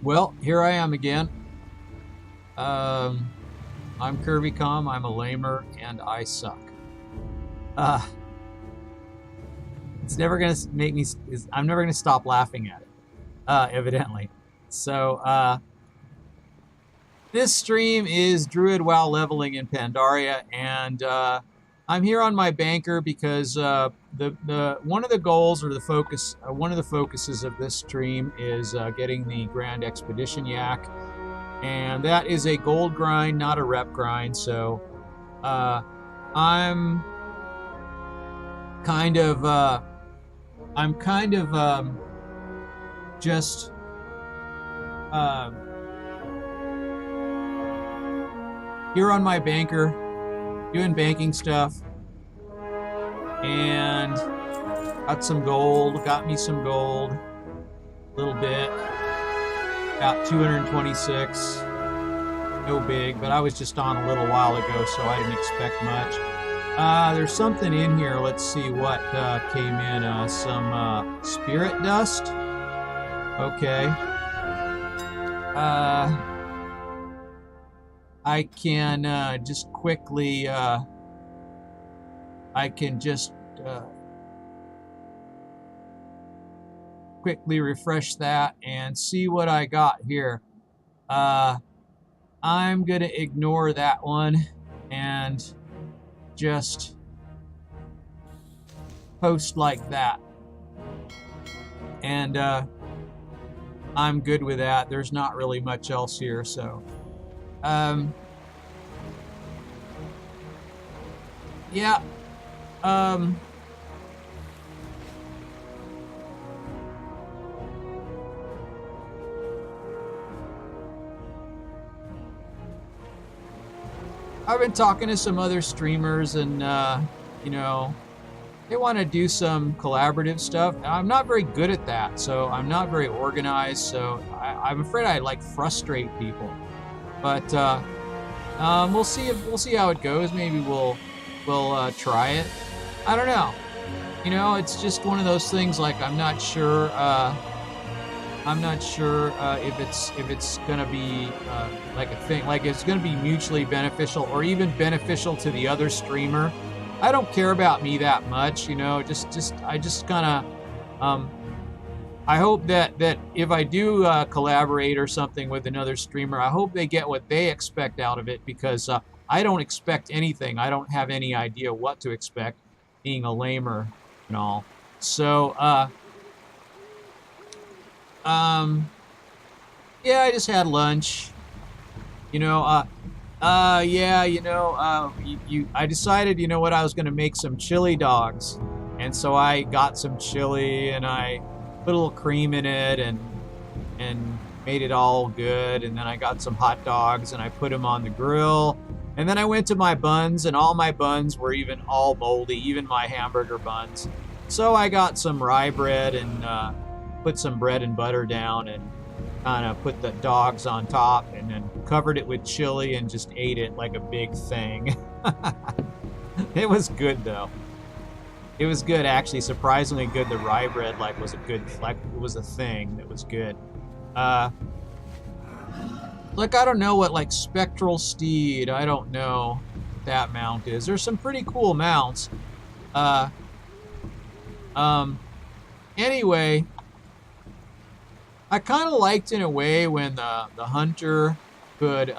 Well, here I am again. I'm curvycom, I'm a lamer, and I suck. Uh, it's never gonna make me. I'm never gonna stop laughing at it. Evidently. So this stream is Druid WoW leveling in Pandaria, and I'm here on my banker because the one of the goals or the focus, one of the focuses of this stream is getting the Grand Expedition Yak, and that is a gold grind, not a rep grind. So I'm kind of just here on my banker doing banking stuff, and got some gold, got me some gold, a little bit, about 226, no big, but I was just on a little while ago, so I didn't expect much. There's something in here. Let's see what came in. Some spirit dust. Okay. I can just quickly. I can just quickly refresh that and see what I got here. I'm gonna ignore that one and just post like that, and I'm good with that. There's not really much else here, so yeah. I've been talking to some other streamers, and you know, they want to do some collaborative stuff. I'm not very good at that, so I'm not very organized. So I'm afraid I like frustrate people. But we'll see how it goes. Maybe we'll try it. I don't know. You know, it's just one of those things. Like I'm not sure. If it's gonna be like a thing, like it's gonna be mutually beneficial or even beneficial to the other streamer. I don't care about me that much, you know. I just kind of I hope that if I do collaborate or something with another streamer, I hope they get what they expect out of it, because I don't expect anything. I don't have any idea what to expect, being a lamer and all. So yeah, I just had lunch. You know, yeah, you know, I decided, you know what, I was going to make some chili dogs. And so I got some chili and I put a little cream in it and made it all good. And then I got some hot dogs and I put them on the grill. And then I went to my buns, and all my buns were even all moldy, even my hamburger buns. So I got some rye bread and put some bread and butter down and kind of put the dogs on top, and then covered it with chili and just ate it like a big thing. It was good though. It was good, actually, surprisingly good. The rye bread was a good, it was a thing that was good. Like, I don't know what, like, Spectral Steed, I don't know what that mount is. There's some pretty cool mounts. Anyway, I kind of liked, in a way, when the hunter could,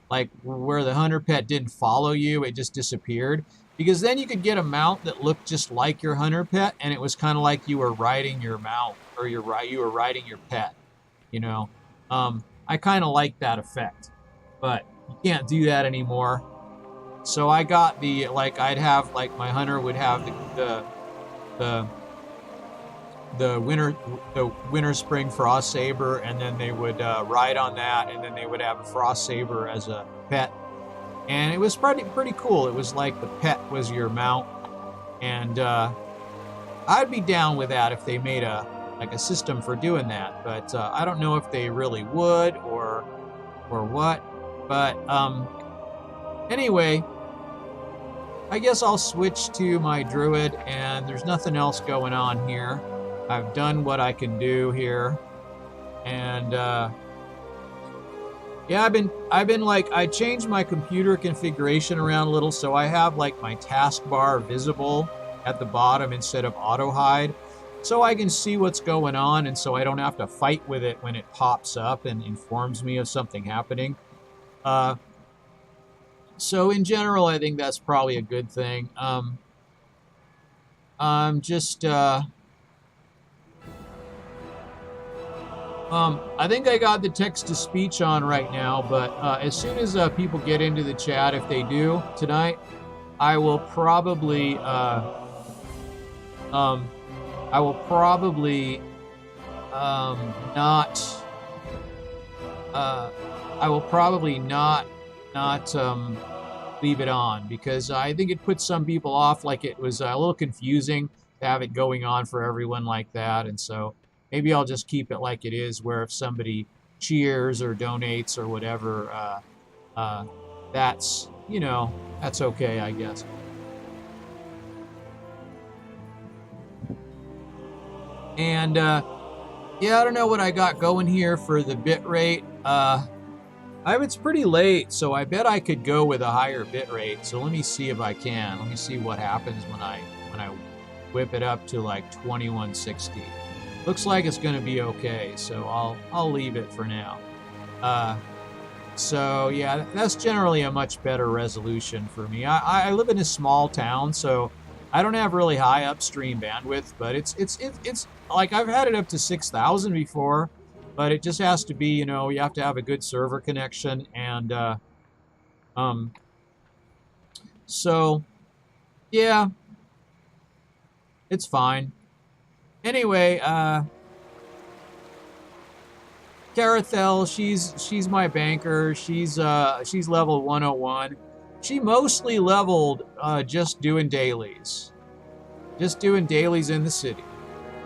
like, where the hunter pet didn't follow you, it just disappeared. Because then you could get a mount that looked just like your hunter pet, and it was kind of like you were riding your mount, or you were riding your pet, you know. I kind of like that effect, but you can't do that anymore. So I got the, like, I'd have, like, my hunter would have the winter spring frost saber, and then they would ride on that, and then they would have a frost saber as a pet, and it was pretty cool. It was like the pet was your mount, and I'd be down with that if they made a system for doing that, but I don't know if they really would or what. But anyway, I guess I'll switch to my druid, and there's nothing else going on here. I've done what I can do here. And yeah, I've been like, I changed my computer configuration around a little, so I have like my taskbar visible at the bottom instead of auto hide, so I can see what's going on, and so I don't have to fight with it when it pops up and informs me of something happening. So in general, I think that's probably a good thing. I'm just I think I got the text-to-speech on right now, but as soon as people get into the chat, if they do tonight, I will probably not leave it on, because I think it puts some people off. Like, it was a little confusing to have it going on for everyone like that, and so maybe I'll just keep it like it is, where if somebody cheers or donates or whatever, that's, you know, that's okay, I guess. And yeah, I don't know what I got going here for the bit rate. It's pretty late, so I bet I could go with a higher bit rate. So let me see if I can. Let me see what happens when I whip it up to like 2160. Looks like it's going to be okay, so I'll leave it for now. So yeah, that's generally a much better resolution for me. I live in a small town, so I don't have really high upstream bandwidth, but it's like, I've had it up to 6,000 before, but it just has to be, you know, you have to have a good server connection, and so yeah, it's fine. Anyway, Carathel, she's my banker. She's level 101. She mostly leveled just doing dailies in the city,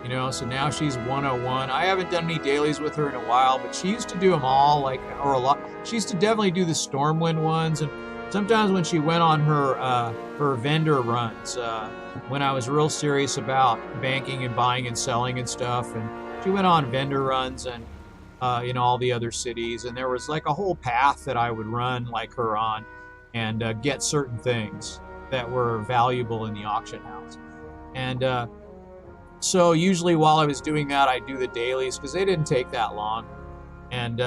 you know. So now she's 101. I haven't done any dailies with her in a while, but she used to do them all, like, or a lot. She used to definitely do the Stormwind ones, and sometimes when she went on her vendor runs, when I was real serious about banking and buying and selling and stuff, and she went on vendor runs and in all the other cities, and there was like a whole path that I would run like her on, and get certain things that were valuable in the auction house. And so usually while I was doing that, I'd do the dailies, because they didn't take that long. And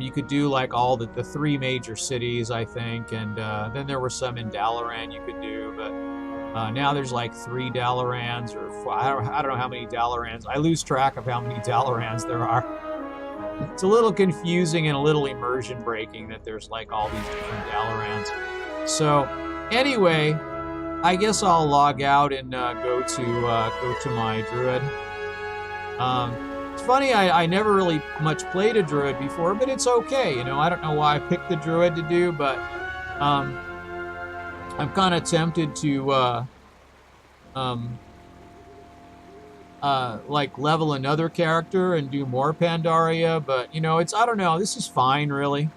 you could do like all the 3 major cities, I think, and then there were some in Dalaran you could do, but now there's like 3 Dalarans, or 4, I don't know how many Dalarans. I lose track of how many Dalarans there are. It's a little confusing and a little immersion breaking that there's like all these different Dalarans. So anyway, I guess I'll log out and go to my Druid. It's funny, I never really much played a Druid before, but it's okay, you know. I don't know why I picked the Druid to do, but I'm kind of tempted to like level another character and do more Pandaria, but you know, I don't know, this is fine, really.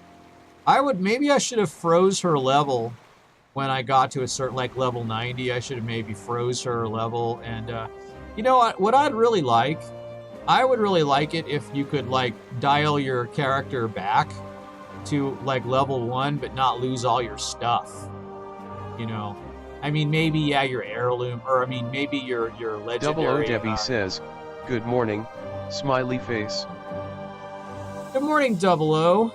Maybe I should have froze her level when I got to a certain, like, level 90. I should have maybe froze her level, and you know what I'd really like? I would really like it if you could, like, dial your character back to like level 1, but not lose all your stuff, you know. I mean, maybe, yeah, your heirloom, or I mean, maybe your legendary. Double O Debbie says, "Good morning, smiley face." Good morning, Double O.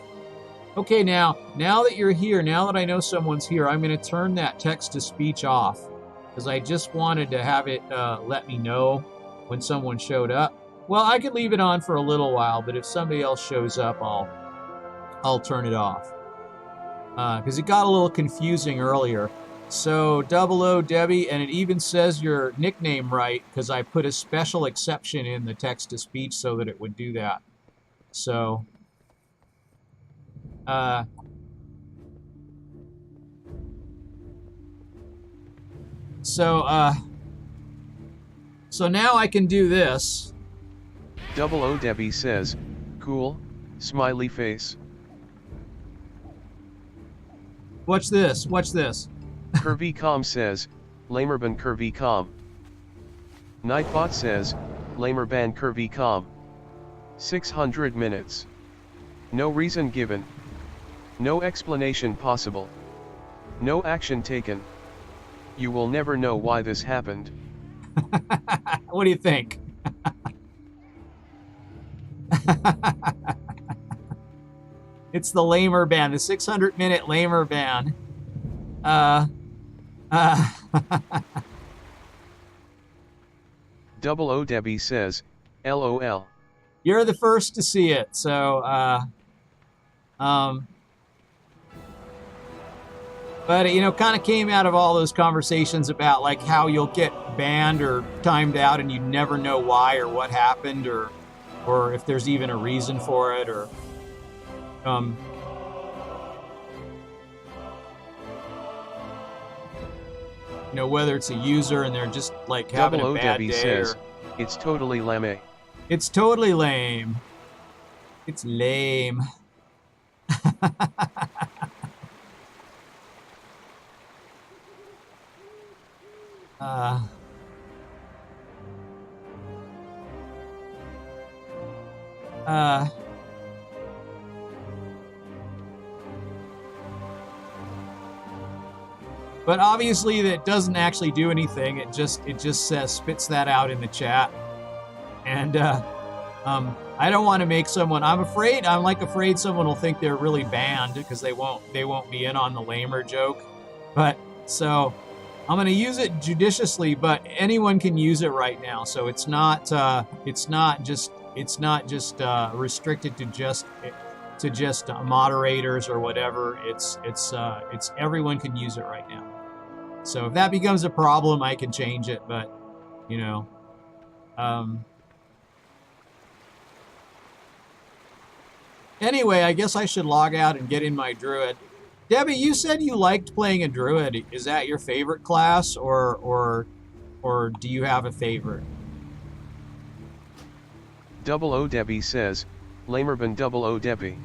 Okay, now that you're here, now that I know someone's here, I'm going to turn that text-to-speech off, because I just wanted to have it let me know when someone showed up. Well, I could leave it on for a little while, but if somebody else shows up, I'll turn it off, because it got a little confusing earlier. So, Double O Debbie, and it even says your nickname right, because I put a special exception in the text-to-speech so that it would do that. So, so now I can do this. Double O Debbie says, "Cool, smiley face." Watch this, watch this. Curvycom says, "Lamerban Curvycom." Nightbot says, "Lamerban Curvycom." 600 minutes. No reason given. No explanation possible. No action taken. You will never know why this happened. What do you think? It's the lamer ban, the 600-minute lamer ban. Double O Debbie says, LOL. You're the first to see it, so, but, you know, kind of came out of all those conversations about, like, how you'll get banned or timed out and you never know why or what happened or if there's even a reason for it or, you know, whether it's a user and they're just, like, having a bad Debbie day says, or... It's totally lame. It's totally lame. It's lame. But obviously that doesn't actually do anything. It just says, spits that out in the chat. And I don't want to make someone, I'm afraid someone will think they're really banned because they won't be in on the lamer joke. But so I'm going to use it judiciously, but anyone can use it right now. So it's not just restricted to just moderators or whatever. It's everyone can use it right now. So if that becomes a problem, I can change it, but you know, anyway, I guess I should log out and get in my druid. Debbie, you said you liked playing a druid. Is that your favorite class, or do you have a favorite? Double O Debbie says, Lamerban Double O Debbie.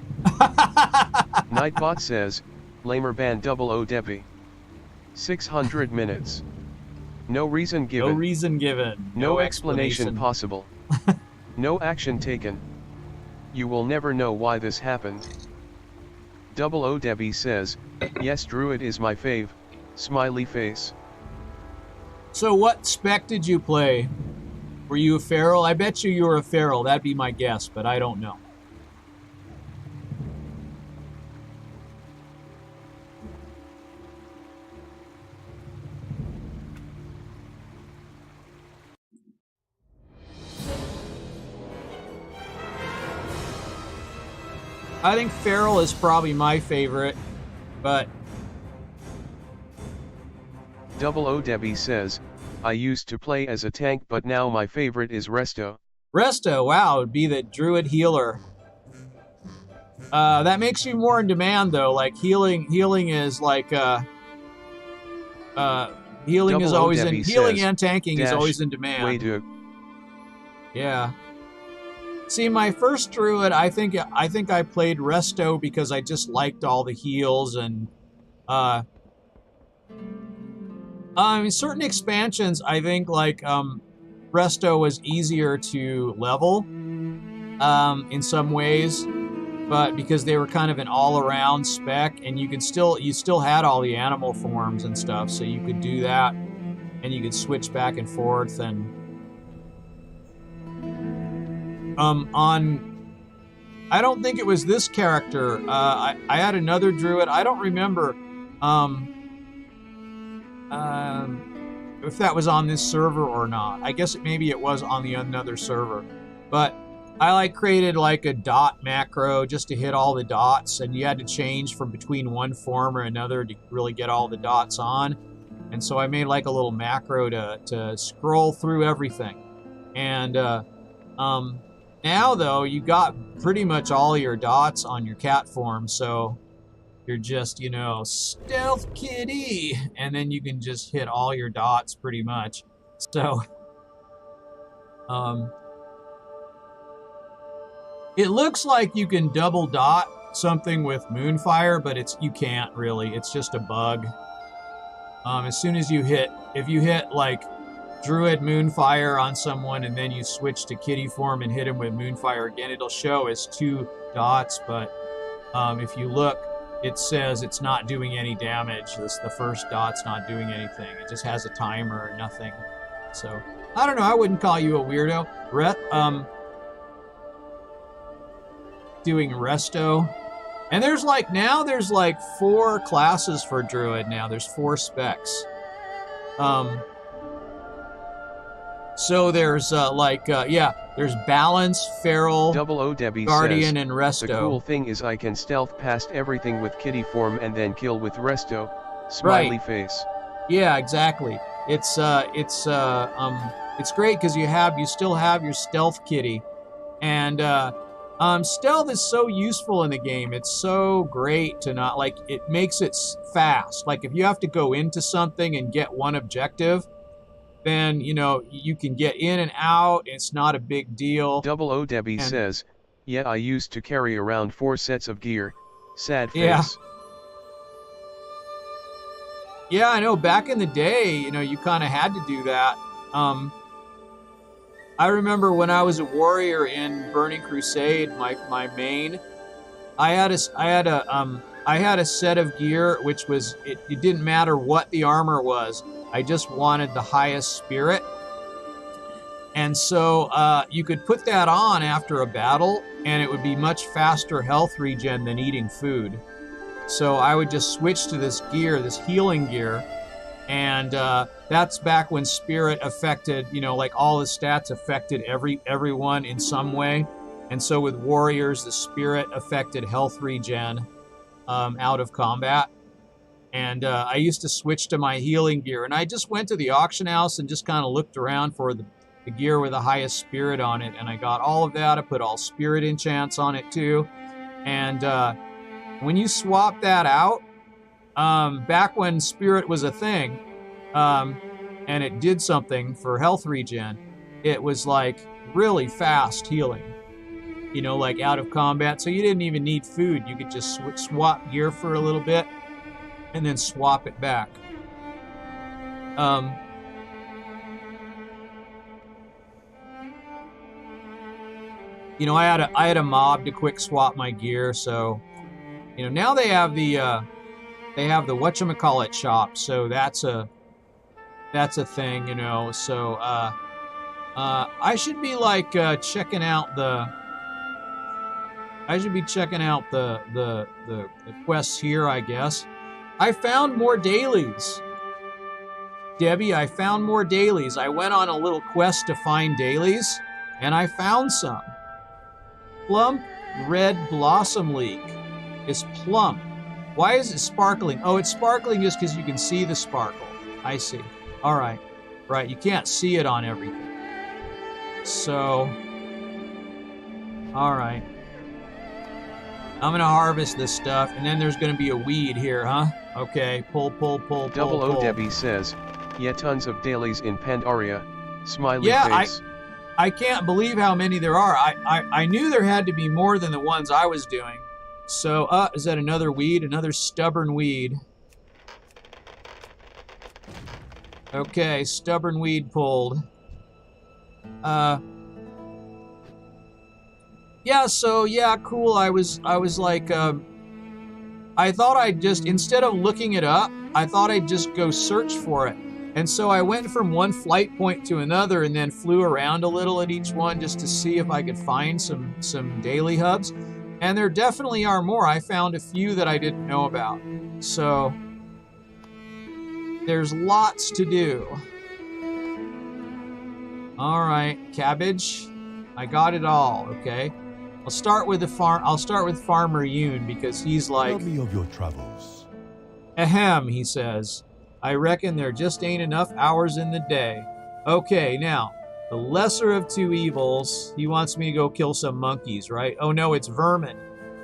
Nightbot says, Lamerban Double O Debbie. 600 minutes. No reason given. No reason given. No explanation possible. No action taken. You will never know why this happened. Double O Debbie says, yes, Druid is my fave. Smiley face. So what spec did you play? Were you a feral? I bet you were a feral. That'd be my guess, but I don't know. I think feral is probably my favorite, but... Double O Debbie says, I used to play as a tank, but now my favorite is Resto. Resto, wow, it would be the druid healer. That makes you more in demand, though. Like, healing is like, healing is always in... Healing and tanking is always in demand. Way to... Yeah. See, my first druid, I think I played Resto because I just liked all the heals and certain expansions. I think like Resto was easier to level in some ways, but because they were kind of an all-around spec, and you still had all the animal forms and stuff, so you could do that, and you could switch back and forth and. I don't think it was this character. I had another druid. I don't remember if that was on this server or not. I guess maybe it was on the another server. But I created like a dot macro just to hit all the dots, and you had to change from between one form or another to really get all the dots on. And so I made like a little macro to scroll through everything. And now, though, you got pretty much all your dots on your cat form, so you're just, you know, stealth kitty, and then you can just hit all your dots pretty much. So, it looks like you can double dot something with Moonfire, but you can't really. It's just a bug. As soon as you hit, if you hit like Druid Moonfire on someone, and then you switch to kitty form and hit him with Moonfire again, it'll show as 2 dots, but if you look, it says it's not doing any damage. The first dot's not doing anything. It just has a timer or nothing. So, I don't know, I wouldn't call you a weirdo. Doing resto. And there's like 4 classes for Druid now. There's 4 specs. So there's there's Balance, Feral, Debbie Guardian, says, and Resto. The cool thing is I can stealth past everything with kitty form and then kill with Resto. Smiley face. Yeah, exactly. It's great because you still have your stealth kitty, and stealth is so useful in the game. It's so great to not it makes it fast. Like if you have to go into something and get one objective, then you can get in and out. It's not a big deal. Debbie says, yeah, I used to carry around 4 sets of gear. Sad face. Yeah, I know. Back in the day, you kind of had to do that. I remember when I was a warrior in Burning Crusade, my main, I had a set of gear which was it didn't matter what the armor was. I just wanted the highest spirit. And so you could put that on after a battle, and it would be much faster health regen than eating food. So I would just switch to this gear, this healing gear, and that's back when spirit affected, all the stats affected everyone in some way. And so with warriors, the spirit affected health regen out of combat. And I used to switch to my healing gear. And I just went to the auction house and just kind of looked around for the gear with the highest spirit on it. And I got all of that. I put all spirit enchants on it too. And when you swap that out, back when spirit was a thing, and it did something for health regen, it was like really fast healing, out of combat. So you didn't even need food. You could just swap gear for a little bit and then swap it back. I had a mob to quick swap my gear, so now they have the whatchamacallit shop, so that's a thing, so I should be checking out the quests here, I guess. I found more dailies. Debbie, I found more dailies. I went on a little quest to find dailies, and I found some. Plump red blossom leek is plump. Why is it sparkling? Oh, it's sparkling just because you can see the sparkle. I see. All right. Right, you can't see it on everything. So, all right. I'm going to harvest this stuff, and then there's going to be a weed here, huh? Okay, pull. Debbie says, yeah, tons of dailies in Pandaria. Smiley face. I can't believe how many there are. I knew there had to be more than the ones I was doing. So, is that another weed? Another stubborn weed. Okay, stubborn weed pulled. Yeah, so, yeah, cool. I was like, I thought I'd just, instead of looking it up, I thought I'd just go search for it. And so I went from one flight point to another and then flew around a little at each one just to see if I could find some daily hubs. And there definitely are more. I found a few that I didn't know about. So there's lots to do. All right, cabbage. I got it all, okay? I'll start with Farmer Yoon because he's like, tell me of your travels. Ahem, he says. I reckon there just ain't enough hours in the day. Okay, now, the lesser of two evils. He wants me to go kill some monkeys, right? Oh no, it's vermin.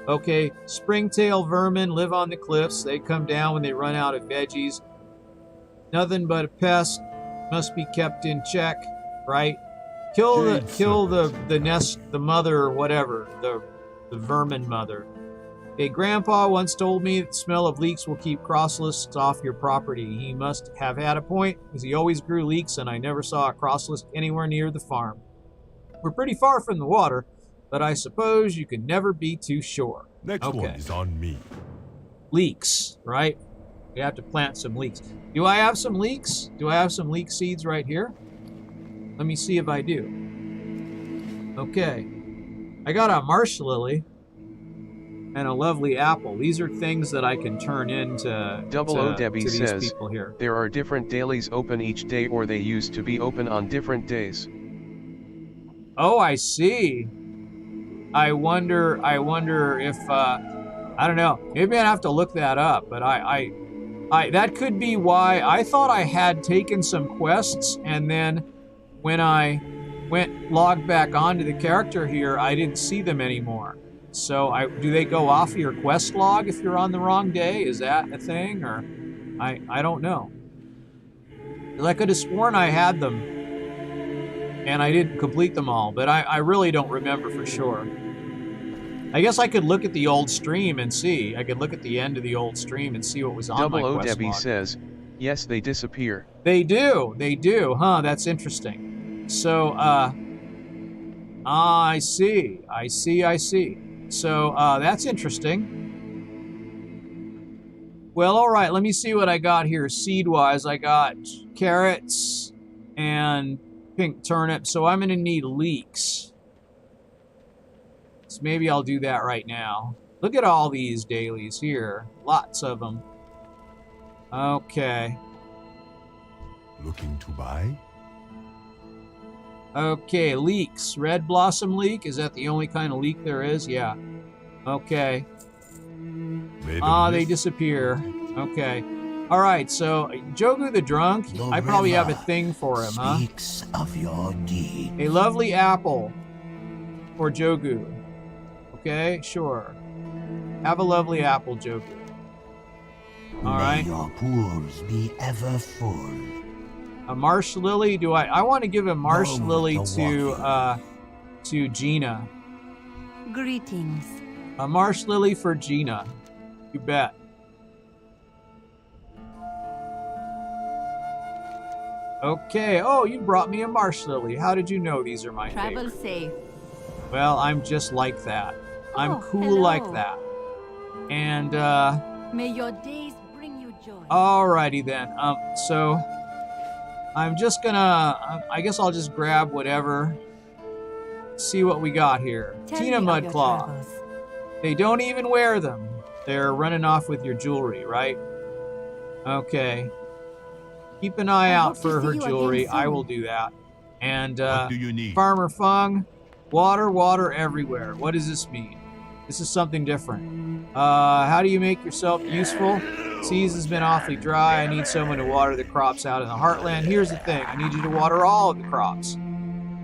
Okay, springtail vermin live on the cliffs. They come down when they run out of veggies. Nothing but a pest. Must be kept in check, right? Kill the nest, the mother or whatever, the vermin mother. A grandpa once told me that the smell of leeks will keep crosslists off your property. He must have had a point, as he always grew leeks and I never saw a crosslist anywhere near the farm. We're pretty far from the water, but I suppose you can never be too sure. Next one is on me. Leeks, right? We have to plant some leeks. Do I have some leeks? Do I have some leek seeds right here? Let me see if I do. Okay. I got a marsh lily and a lovely apple. These are things that I can turn into Debbie to these says, people here. There are different dailies open each day, or they used to be open on different days. Oh, I see. I wonder if I don't know. Maybe I'd have to look that up, but I that could be why I thought I had taken some quests, and then when I logged back onto the character here, I didn't see them anymore. So do they go off your quest log if you're on the wrong day? Is that a thing, or I don't know. 'Cause I could have sworn I had them and I didn't complete them all, but I really don't remember for sure. I guess I could look at the old stream and see. I could look at the end of the old stream and see what was on my quest Debbie log. says, yes, they disappear. They do, huh? That's interesting. So, I see. So, that's interesting. Well, all right, let me see what I got here seed-wise. I got carrots and pink turnip, so I'm going to need leeks. So maybe I'll do that right now. Look at all these dailies here. Lots of them. Okay. Looking to buy? Okay, leeks. Red blossom leek. Is that the only kind of leek there is? Yeah. Okay. They disappear. Okay. All right, so Jogu the Drunk, I probably have a thing for him, huh? Speaks of your deed. A lovely apple for Jogu. Okay, sure. Have a lovely apple, Jogu. All right. May your pools be ever full. A marsh lily. I want to give a marsh lily to Gina. Greetings. A marsh lily for Gina. You bet. Okay. Oh, you brought me a marsh lily. How did you know these are my Travel favorite? safe. Well, I'm just like that. I'm cool hello. like that. And May your days bring you joy. alrighty then. So I'm just gonna. I guess I'll just grab whatever. See what we got here. Tell Tina me of your Mudclaw. travels. They don't even wear them. They're running off with your jewelry, right? Okay. Keep an eye I out hope to for see her you again jewelry. I soon. will do that. And What do you need? Farmer Fung, water everywhere. What does this mean? This is something different. How do you make yourself useful? Seas has been awfully dry. I need someone to water the crops out in the heartland. Here's the thing. I need you to water all of the crops.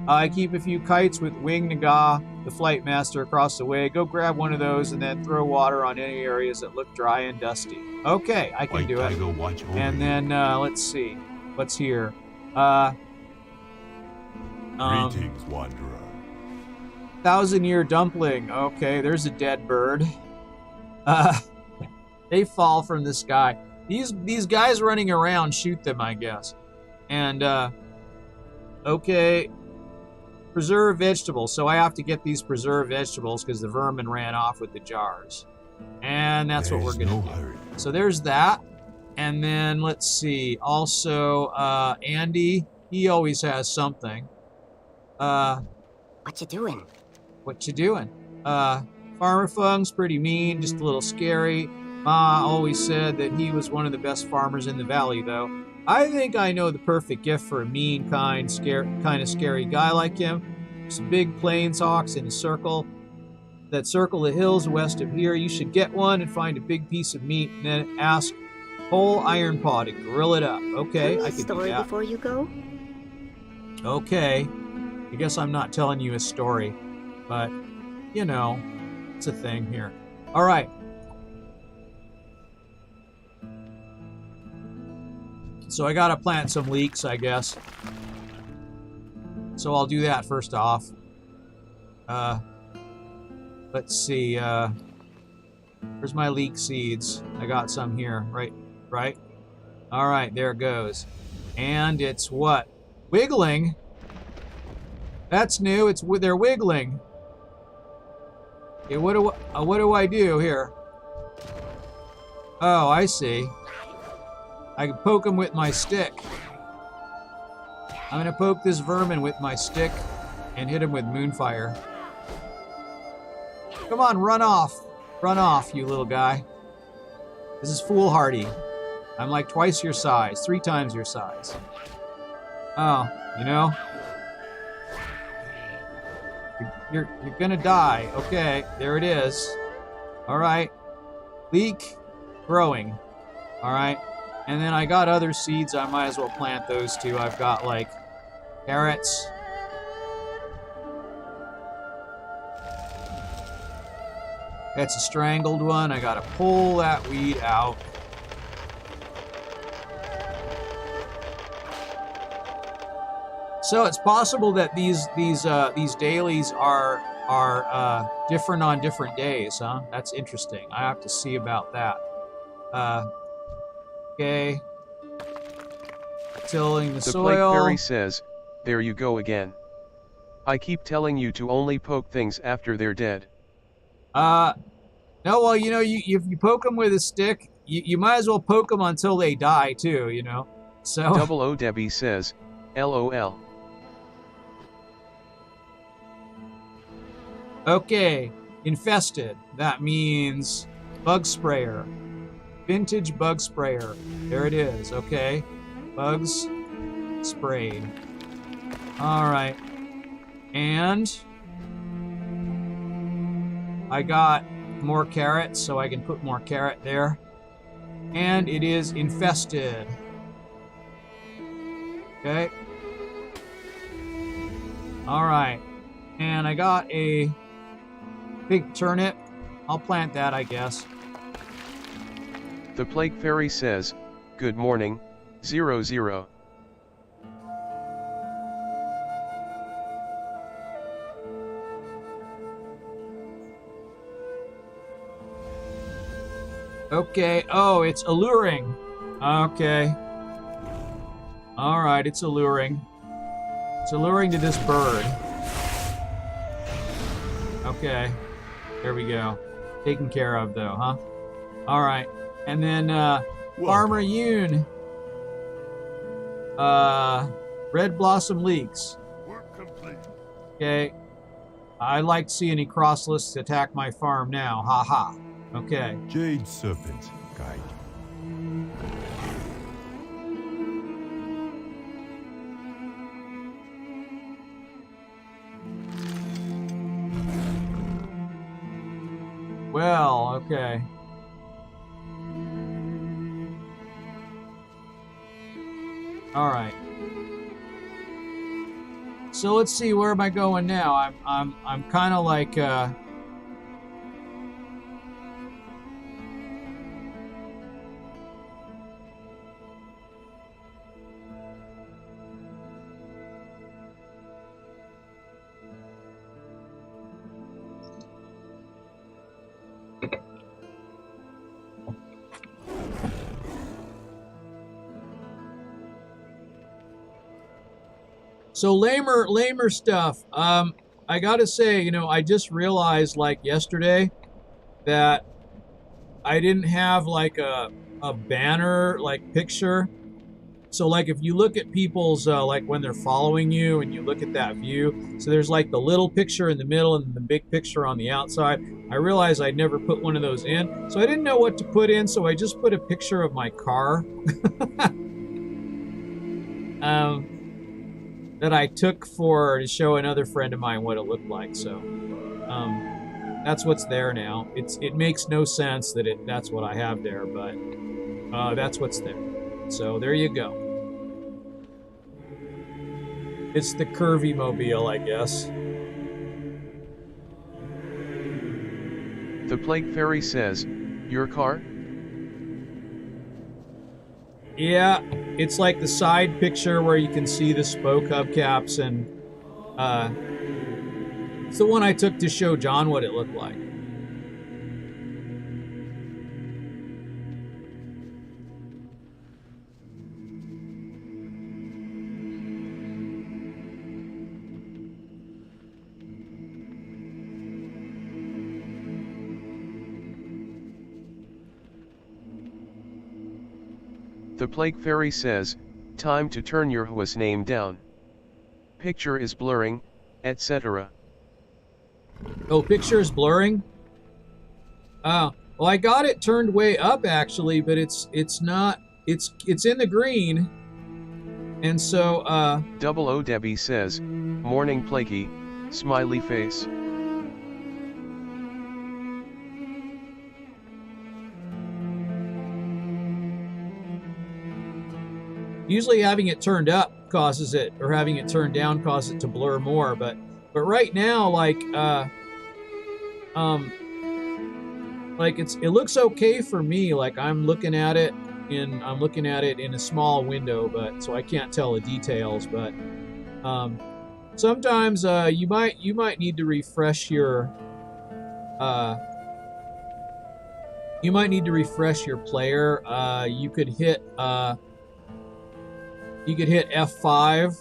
I keep a few kites with Wing Naga, the flight master, across the way. Go grab one of those and then throw water on any areas that look dry and dusty. Okay, I can White do it. Tiger watch over And you. then, let's see. What's here? Greetings, wanderer. 1,000-year dumpling. Okay, there's a dead bird. They fall from the sky. These guys running around shoot them, I guess. And, okay. Preserved vegetables. So I have to get these preserved vegetables because the vermin ran off with the jars. And that's what we're There's going to no do. hurry. So there's that. And then, let's see. Also, Andy, he always has something. What you doing? What you doing? Farmer Fung's pretty mean, just a little scary. Ma always said that he was one of the best farmers in the valley, though. I think I know the perfect gift for a mean, kind of scary guy like him. Some big plains hawks in a circle that circle the hills west of here. You should get one and find a big piece of meat, and then ask whole iron paw to grill it up. Okay, I can do Story that. before you go? Okay. I guess I'm not telling you a story, but, you know, it's a thing here. All right. So I gotta plant some leeks, I guess. So I'll do that first off. Let's see, Where's my leek seeds? I got some here, right? Right? All right, there it goes. And it's what? Wiggling? That's new. They're wiggling. Okay, what do I do here? Oh, I see. I can poke them with my stick. I'm gonna poke this vermin with my stick and hit him with moonfire. Come on, run off. Run off, you little guy. This is foolhardy. I'm like twice your size, 3 times your size. Oh, you know? You're gonna die. Okay, there it is. All right. Leek growing. All right. And then I got other seeds. I might as well plant those too. I've got like carrots. That's a strangled one. I gotta pull that weed out. So it's possible that these dailies are different on different days, huh? That's interesting. I have to see about that. Okay. Tilling the soil. The Plague Fairy says, "There you go again. I keep telling you to only poke things after they're dead." No, well, you know, if you poke them with a stick, you might as well poke them until they die, too, you know? So. Double O Debbie says, LOL. Okay, infested. That means bug sprayer. Vintage bug sprayer. There it is, okay. Bugs sprayed. Alright. And I got more carrots, so I can put more carrot there. And it is infested. Okay. Alright. And I got a big turnip. I'll plant that, I guess. The Plague Fairy says, "Good morning, 00. Okay, oh, it's alluring. Okay. Alright, it's alluring. It's alluring to this bird. Okay. There we go. Taken care of, though, huh? Alright. And then, Farmer Yoon. Red Blossom Leeks. Work complete. Okay. I'd like to see any crossless attack my farm now. Ha ha. Okay. Jade Serpent guide. Well, okay. All right. So let's see, where am I going now? I'm kind of like so lamer stuff. I gotta say, you know, I just realized like yesterday that I didn't have like a banner like picture. So like if you look at people's like when they're following you and you look at that view, so there's like the little picture in the middle and the big picture on the outside. I realized I'd never put one of those in, so I didn't know what to put in, so I just put a picture of my car. That I took to show another friend of mine what it looked like. So that's what's there now. It makes no sense that that's what I have there, but that's what's there. So there you go. It's the curvy mobile, I guess. The Plague Fairy says, "Your car?" Yeah, it's like the side picture where you can see the spoke hubcaps, and it's the one I took to show John what it looked like. The Plague Fairy says, time to turn your HUAS name down. Picture is blurring, etc. Oh, picture is blurring? Oh, well, I got it turned way up actually, but it's not. It's in the green, and so Double O Debbie says, morning Plaguey, smiley face. usually having it turned up causes it, or having it turned down causes it to blur more. But right now, like it looks okay for me. Like I'm looking at it in a small window, but so I can't tell the details. But sometimes you might need to refresh your player. You could hit F5,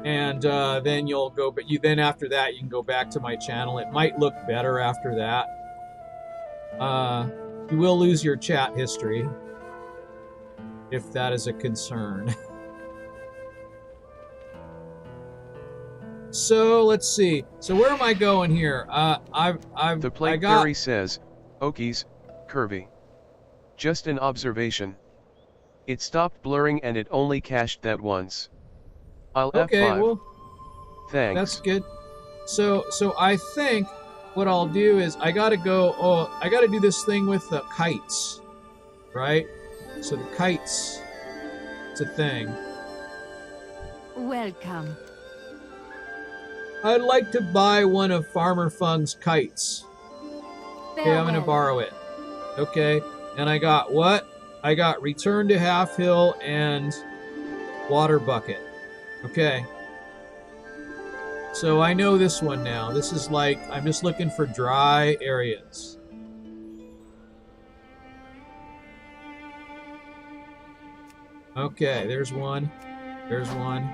and then you'll go. But then after that, you can go back to my channel. It might look better after that. You will lose your chat history if that is a concern. So let's see. So where am I going here? The Plague Fairy says, Okies, curvy. Just an observation. It stopped blurring and it only cached that once. I'll okay, F5. well, thanks. that's good. So I think what I'll do is I gotta do this thing with the kites, right? So the kites, it's a thing. Welcome. I'd like to buy one of Farmer Fung's kites. Okay, I'm gonna borrow it. Okay, and I got what? I got Return to Half Hill and Water Bucket. Okay. So I know this one now. This is like, I'm just looking for dry areas. Okay, there's one. There's one.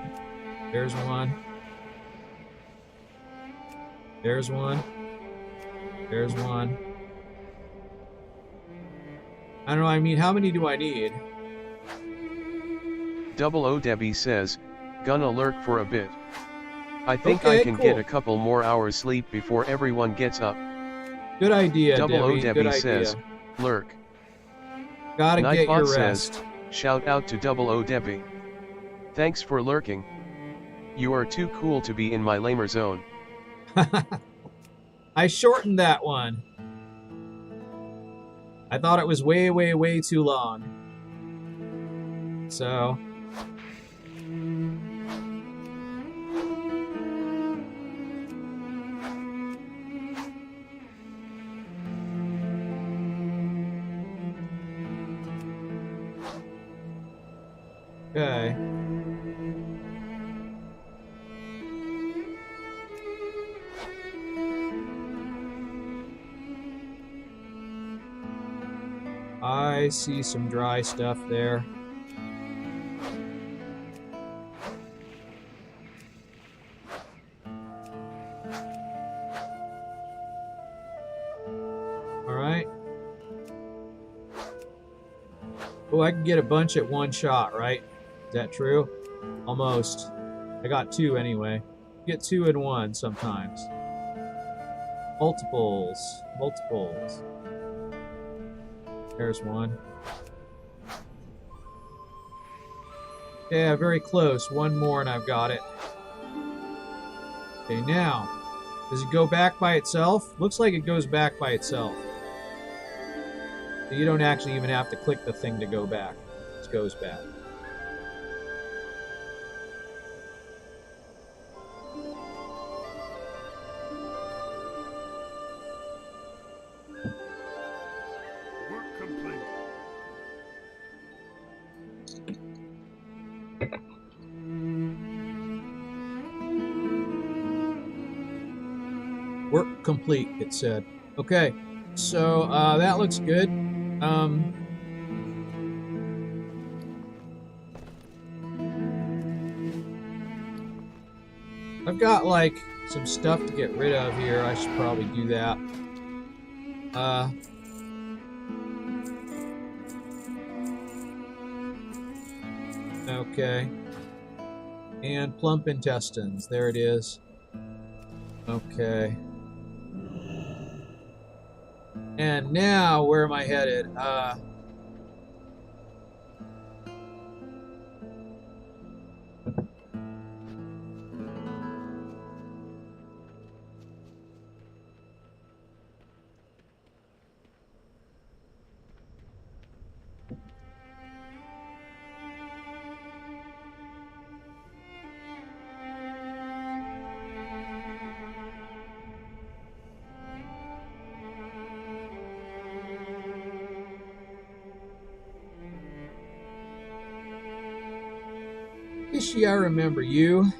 There's one. There's one. There's one. I don't know, I mean, how many do I need? Double O Debbie says, gonna lurk for a bit. I think Okay, I can cool. get a couple more hours sleep before everyone gets up. Good idea, Double O Debbie. Debbie Good says, idea. lurk. Gotta get your Nightbot rest. says, shout out to Double O Debbie. Thanks for lurking. You are too cool to be in my lamer zone. I shortened that one. I thought it was way, way, way too long. So. Okay. I see some dry stuff there. All right. Oh, I can get a bunch at one shot, right? Is that true? Almost. I got two anyway. Get two in one sometimes. Multiples. Multiples. There's one. Yeah, very close. One more and I've got it. Okay, now, does it go back by itself? Looks like it goes back by itself. So you don't actually even have to click the thing to go back. It goes back. Work complete. Work complete, it said. Okay, so that looks good. I've got like some stuff to get rid of here. I should probably do that. Okay. And plump intestines. There it is. Okay. And now, where am I headed? Fishy, I remember you.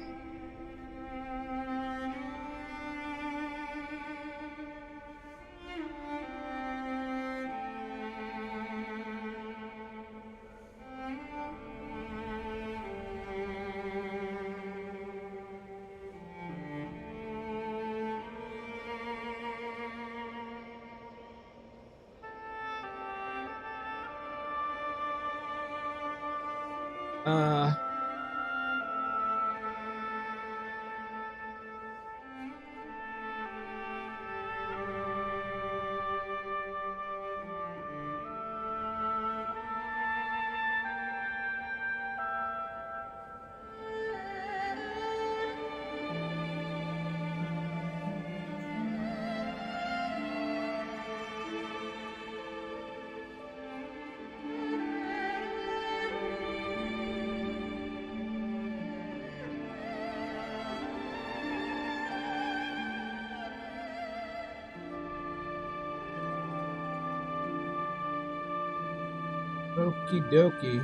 Okie dokie.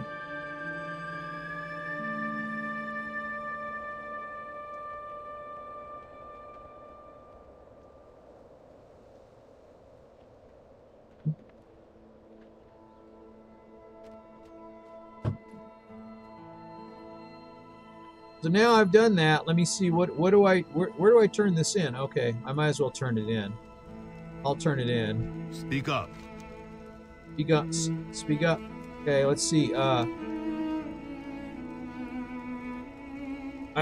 So now I've done that. Let me see where do I turn this in? Okay, I might as well turn it in. I'll turn it in. Speak up. Speak up. Speak up. Okay, let's see. I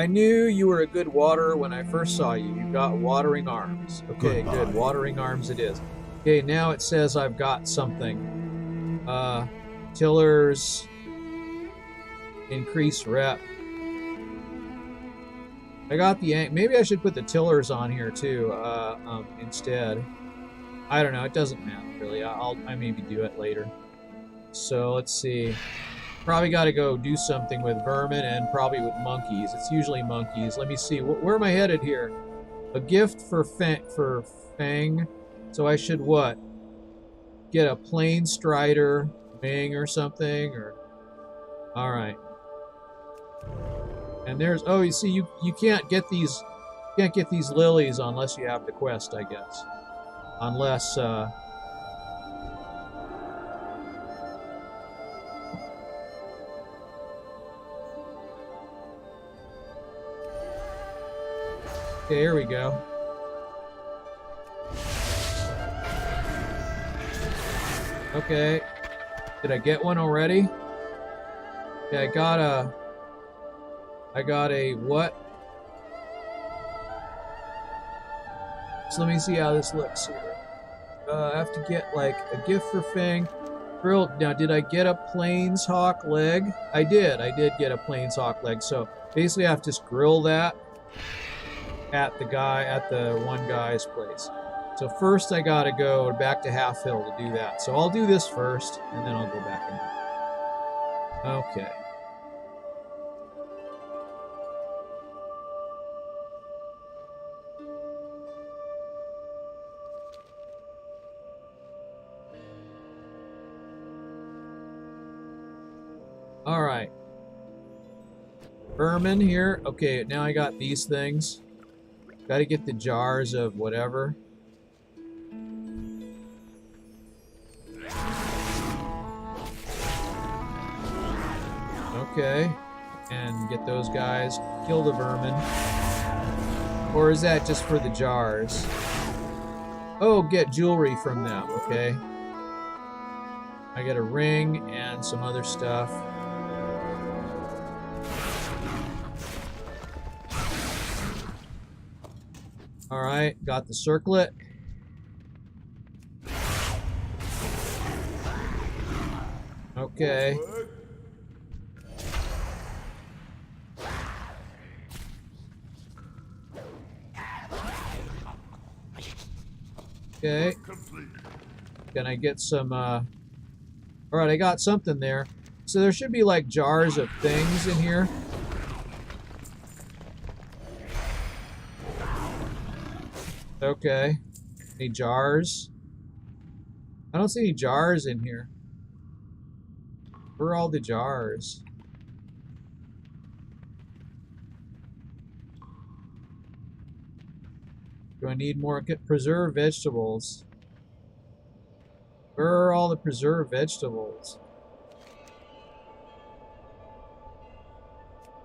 knew you were a good waterer when I first saw you. You got watering arms. Okay, Goodbye. good. Watering arms it is. Okay, now it says I've got something. Tillers. Increase rep. I got the... Maybe I should put the tillers on here too instead. I don't know. It doesn't matter really. I maybe do it later. So let's see. Probably got to go do something with vermin and probably with monkeys. It's usually monkeys. Let me see. Where am I headed here? A gift for Fang. So I should what? Get a plain strider wing or something? Or all right. And there's you see you can't get these lilies unless you have the quest, I guess. Unless okay, here we go. Okay. Did I get one already? Okay, I got a what? So let me see how this looks here. I have to get like a gift for Fang. Grilled. Now, did I get a Plains Hawk leg? I did get a Plains Hawk leg. So basically I have to just grill that at the one guy's place. So first I gotta go back to Half Hill to do that. So I'll do this first and then I'll go back in. Okay. All right. Vermin here. Okay, now I got these things. Got to get the jars of whatever. Okay. And get those guys. Kill the vermin. Or is that just for the jars? Oh, get jewelry from them. Okay. I got a ring and some other stuff. Alright, got the circlet. Okay. Okay. Can I get some, Alright, I got something there. So there should be like jars of things in here. Okay. Any jars? I don't see any jars in here. Where are all the jars? Do I need more? Get preserved vegetables. Where are all the preserved vegetables?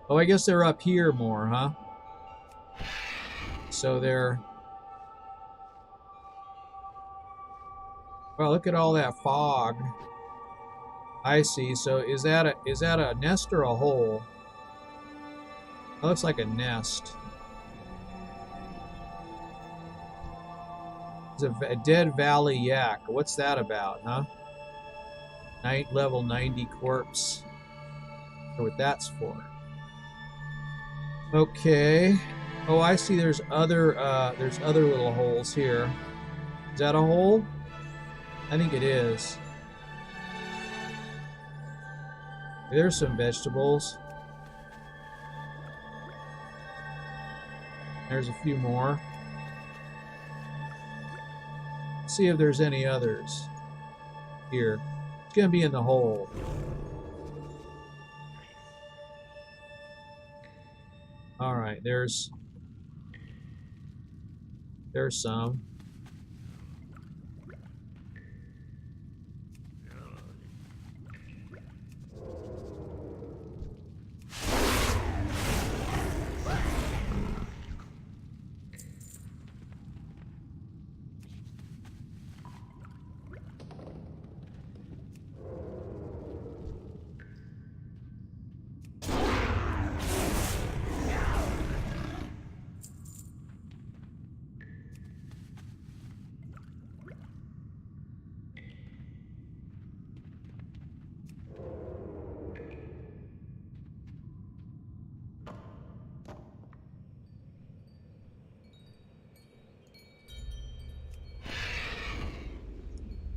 Oh, I guess they're up here more, huh? So they're... Well, look at all that fog. I see. So is that a nest or a hole? That looks like a nest. It's a dead valley yak. What's that about, huh? Level 90 corpse. I wonder what that's for. Okay. Oh, I see. There's other little holes here. Is that a hole? I think it is. There's some vegetables. There's a few more. Let's see if there's any others here. It's gonna be in the hole. All right, there's some.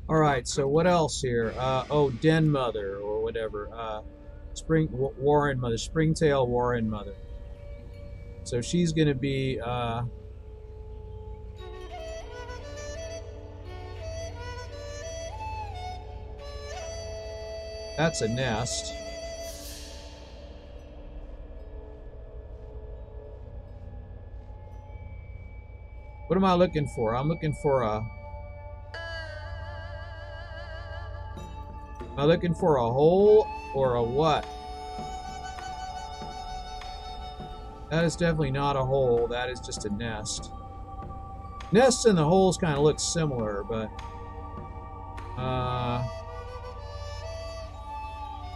Alright, so what else here? Oh, Den Mother, or whatever. Warren Mother, Springtail Warren Mother. So she's gonna be, that's a nest. What am I looking for? I'm looking for a... Am I looking for a hole or a what? That is definitely not a hole. That is just a nest. Nests and the holes kind of look similar, but...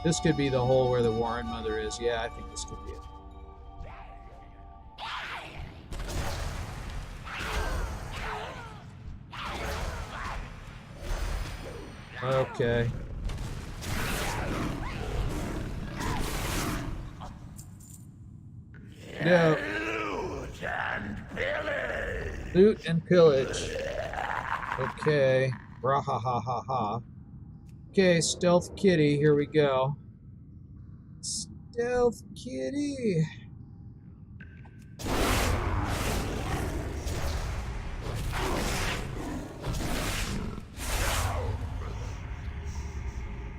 this could be the hole where the Warren Mother is. Yeah, I think this could be it. Okay. No. Loot and pillage. Okay. Rahahaha. Okay, Stealth Kitty, here we go. Stealth Kitty.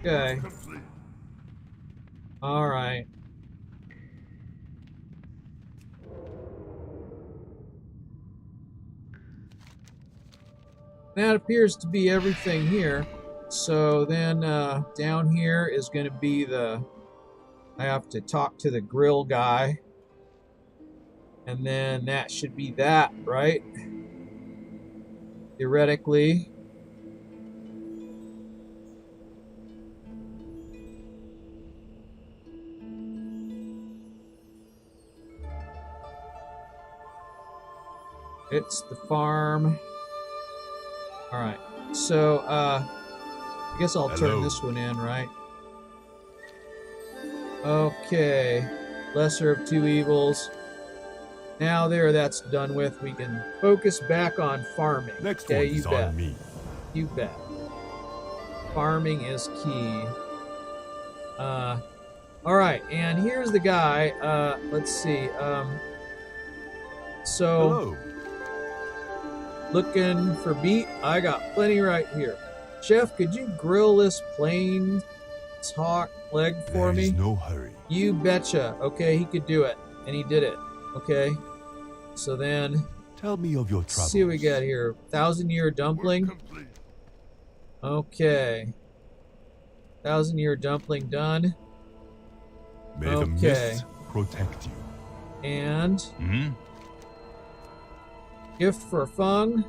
Okay. Alright. That appears to be everything here. So then down here is going to be the... I have to talk to the grill guy. And then that should be that, right? Theoretically. It's the farm. Alright. So, I guess I'll turn this one in, right? Okay. Lesser of two evils. Now there, that's done with. We can focus back on farming. Next okay, one you is bet. on me. You bet. Farming is key. Alright, and here's the guy. Let's see. So, Hello. looking for meat? I got plenty right here. Chef, could you grill this plain hawk leg for There is me? no hurry. You betcha. Okay, he could do it. And he did it. Okay. So then, Tell me of your let's troubles. see what we got here. 1,000-year dumpling. Work complete. Okay. 1,000-year dumpling done. May the Okay. mist protect you. And Hmm? gift for Fung.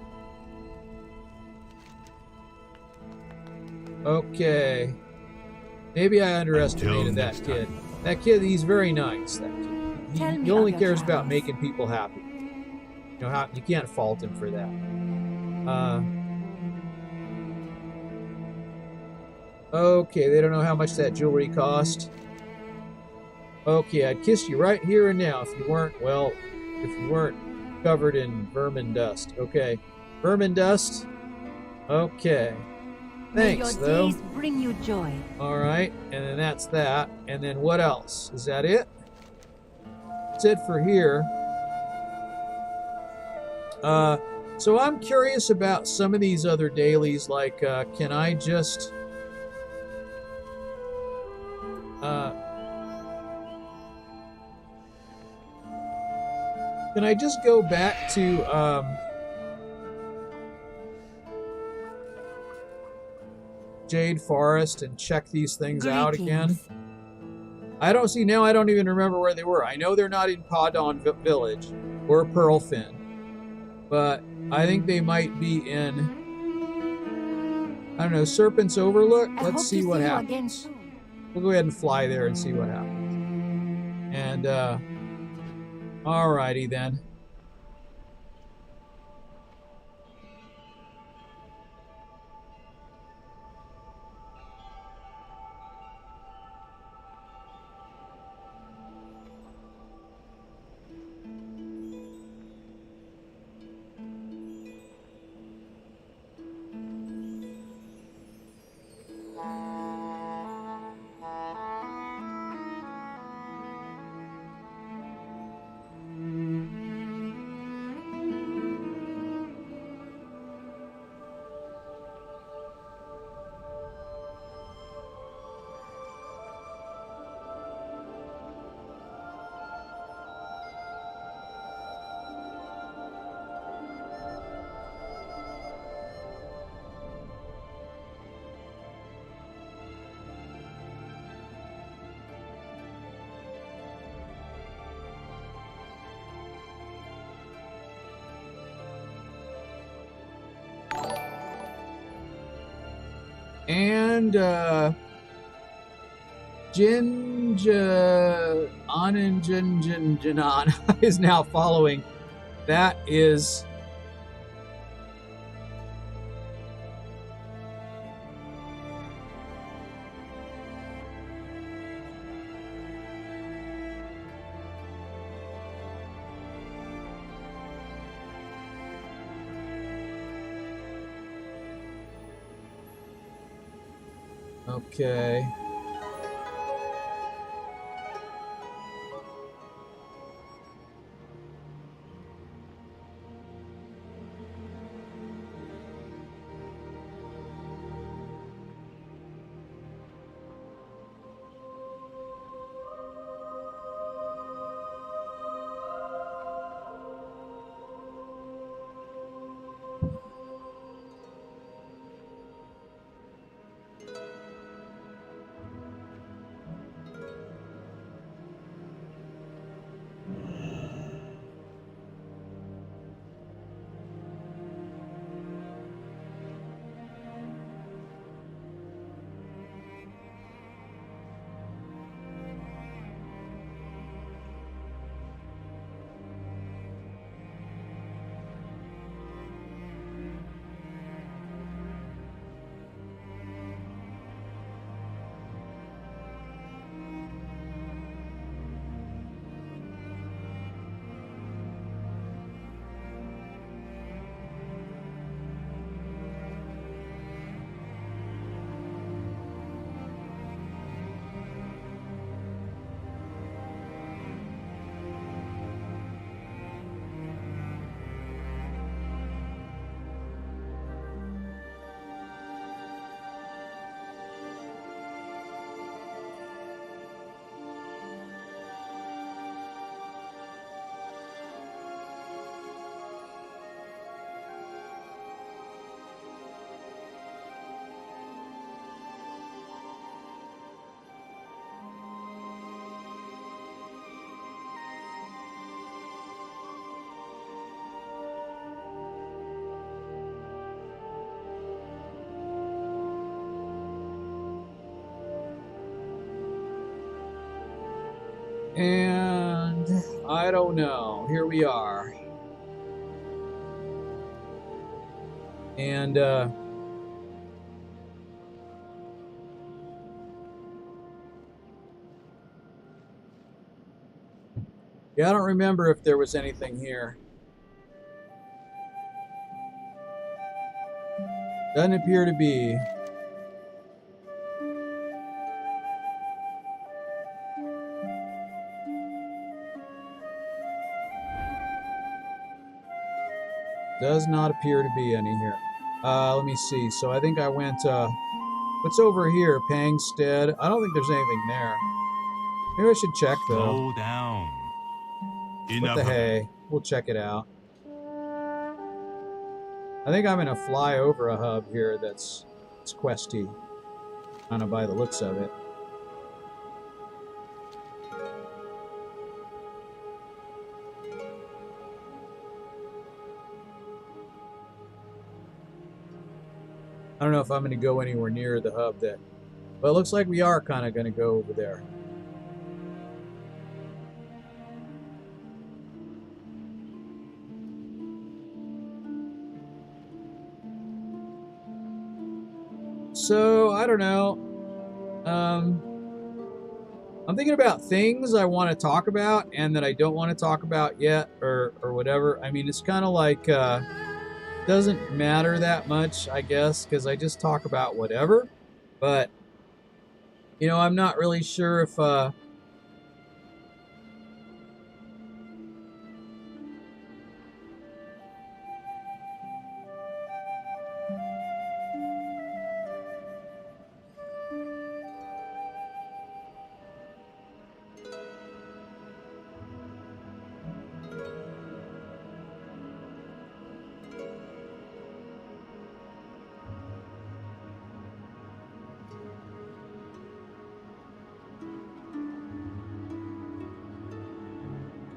Okay. Maybe I underestimated that next kid. time. That kid, he's very nice. That kid. Tell He me only of your cares about travels. making people happy. You know how you can't fault him for that. Okay, they don't know how much that jewelry cost. Okay, I'd kiss you right here and now if you weren't, well, if you weren't covered in vermin dust. Okay. Vermin dust? Okay. May Thanks, your though. days bring you joy. Alright, and then that's that. And then what else? Is that it? That's it for here. So I'm curious about some of these other dailies, like, can I just... can I just go back to, Jade Forest and check these things out again? Greetings. I don't see now. I don't even remember where they were. I know they're not in Podon Village or Pearlfin, but I think they might be in, I don't know, Serpent's Overlook. I Let's hope see to what see you happens. again soon. We'll go ahead and fly there and see what happens. And alrighty then. And Jinja Ananjanjanan is now following. That is okay. And I don't know. Here we are. And yeah, I don't remember if there was anything here. Doesn't appear to be. Does not appear to be any here. Let me see. So I think I went, what's over here? Pangstead. I don't think there's anything there. Maybe I should check, though. Slow down. What Enough the of it. hey? We'll check it out. I think I'm gonna fly over a hub here that's questy. Kind of by the looks of it. I don't know if I'm going to go anywhere near the hub that... But it looks like we are kind of going to go over there. So, I don't know. I'm thinking about things I want to talk about and that I don't want to talk about yet or whatever. I mean, it's kind of like... doesn't matter that much, I guess, because I just talk about whatever. But, you know, I'm not really sure if...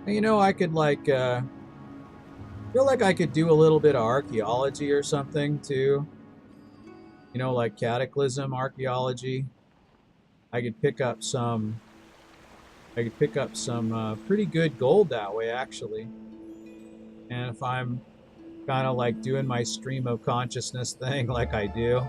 you know, I could, like, feel like I could do a little bit of archaeology or something, too. You know, like cataclysm archaeology. I could pick up some... pretty good gold that way, actually. And if I'm kind of, like, doing my stream of consciousness thing like I do...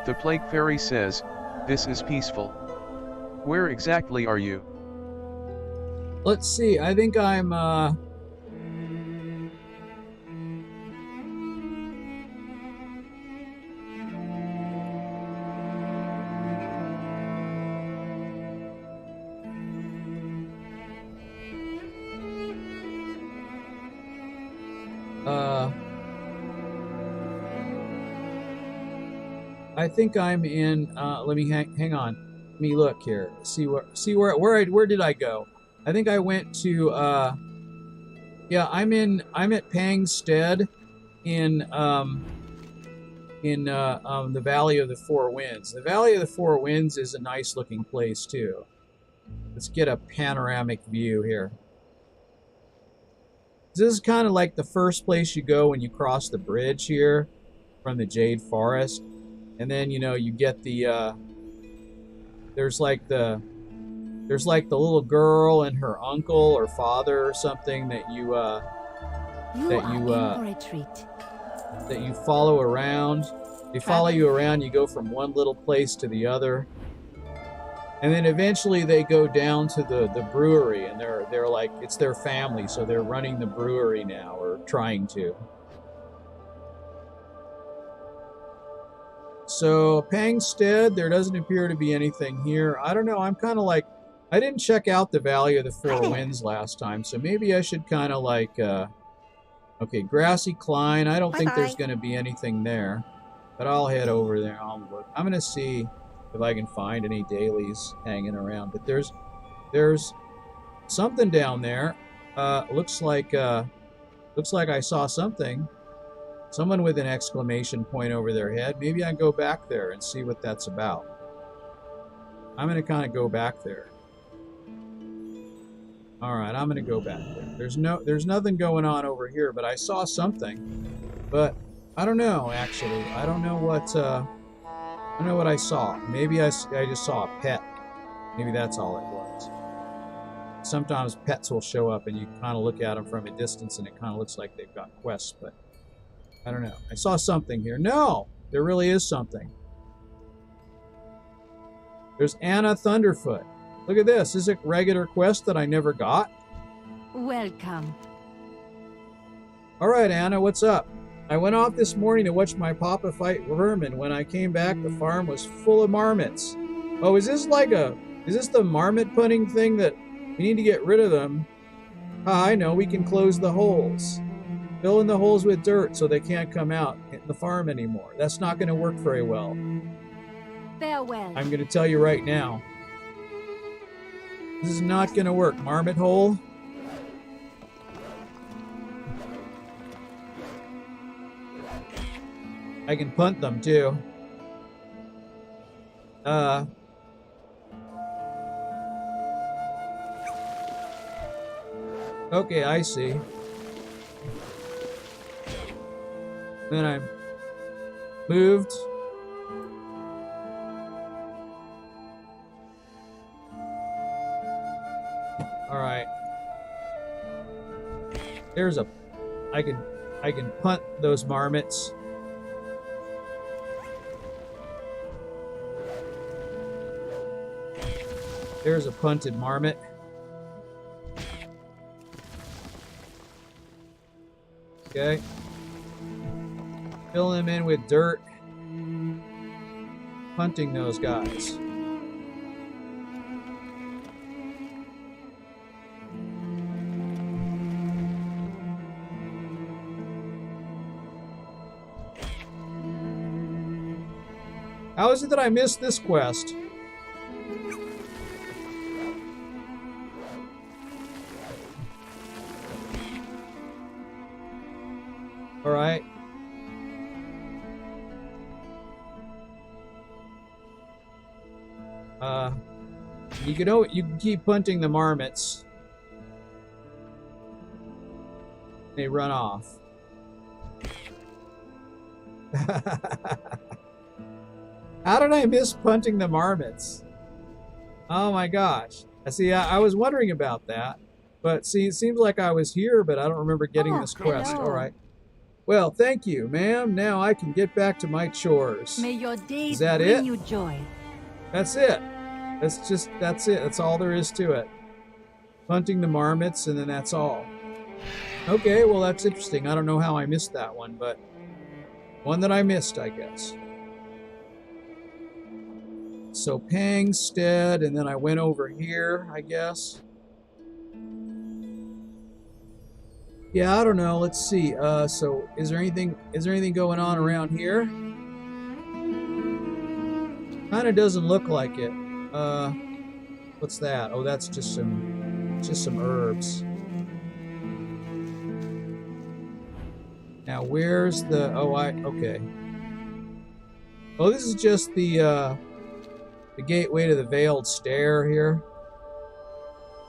The Plague Fairy says, this is peaceful. Where exactly are you? Let's see. I think I'm I think I'm in. Let me hang on. Let me look here. Where did I go? I think I went to. Yeah, I'm at Pangstead in the Valley of the Four Winds. The Valley of the Four Winds is a nice looking place too. Let's get a panoramic view here. This is kind of like the first place you go when you cross the bridge here from the Jade Forest. And then, you know, you get the, there's like the little girl and her uncle or father or something that you follow around. They follow you around, you go from one little place to the other. And then eventually they go down to the brewery, and they're like, it's their family, so they're running the brewery now, or trying to. So, Pangstead, there doesn't appear to be anything here. I don't know, I'm kind of like, I didn't check out the Valley of the Four Winds last time, so maybe I should kind of like, okay, Grassy Klein, I don't think there's going to be anything there, but I'll head over there, I'll look. I'm going to see if I can find any dailies hanging around, but there's something down there. Looks like I saw something. Someone with an exclamation point over their head. Maybe I can go back there and see what that's about. I'm going to kind of go back there. All right, I'm going to go back there. There's nothing going on over here, but I saw something. But I don't know, actually. I don't know what I saw. Maybe I just saw a pet. Maybe that's all it was. Sometimes pets will show up and you kind of look at them from a distance and it kind of looks like they've got quests, but I don't know. I saw something here. No! There really is something. There's Anna Thunderfoot. Look at this. This is a regular quest that I never got. Welcome. All right, Anna, what's up? I went off this morning to watch my papa fight vermin. When I came back, the farm was full of marmots. Oh, is this the marmot punning thing that we need to get rid of them? Ah, I know, we can close the holes. Fill in the holes with dirt so they can't come out in the farm anymore. That's not going to work very well. Farewell. I'm going to tell you right now. This is not going to work. Marmot hole. I can punt them too. Okay, I see. Then I moved. All right. There's I can punt those marmots. There's a punted marmot. Okay. Fill them in with dirt. Punting those guys. How is it that I missed this quest? All right. You can keep punting the marmots. They run off. How did I miss punting the marmots? Oh my gosh. See, I was wondering about that. But see, it seems like I was here, but I don't remember getting this quest. hello. All right. Well, thank you, ma'am. Now I can get back to my chores. May your days Is that bring it? you joy. That's it. That's it. That's all there is to it. Hunting the marmots, and then that's all. Okay, well, that's interesting. I don't know how I missed that one, but one that I missed, I guess. So Pangstead, and then I went over here, I guess. Yeah, I don't know. Let's see. So is there anything going on around here? Kind of doesn't look like it. What's that? Oh, that's just some herbs. Now, where's the... Oh, okay. Oh, this is just the gateway to the Veiled Stair here.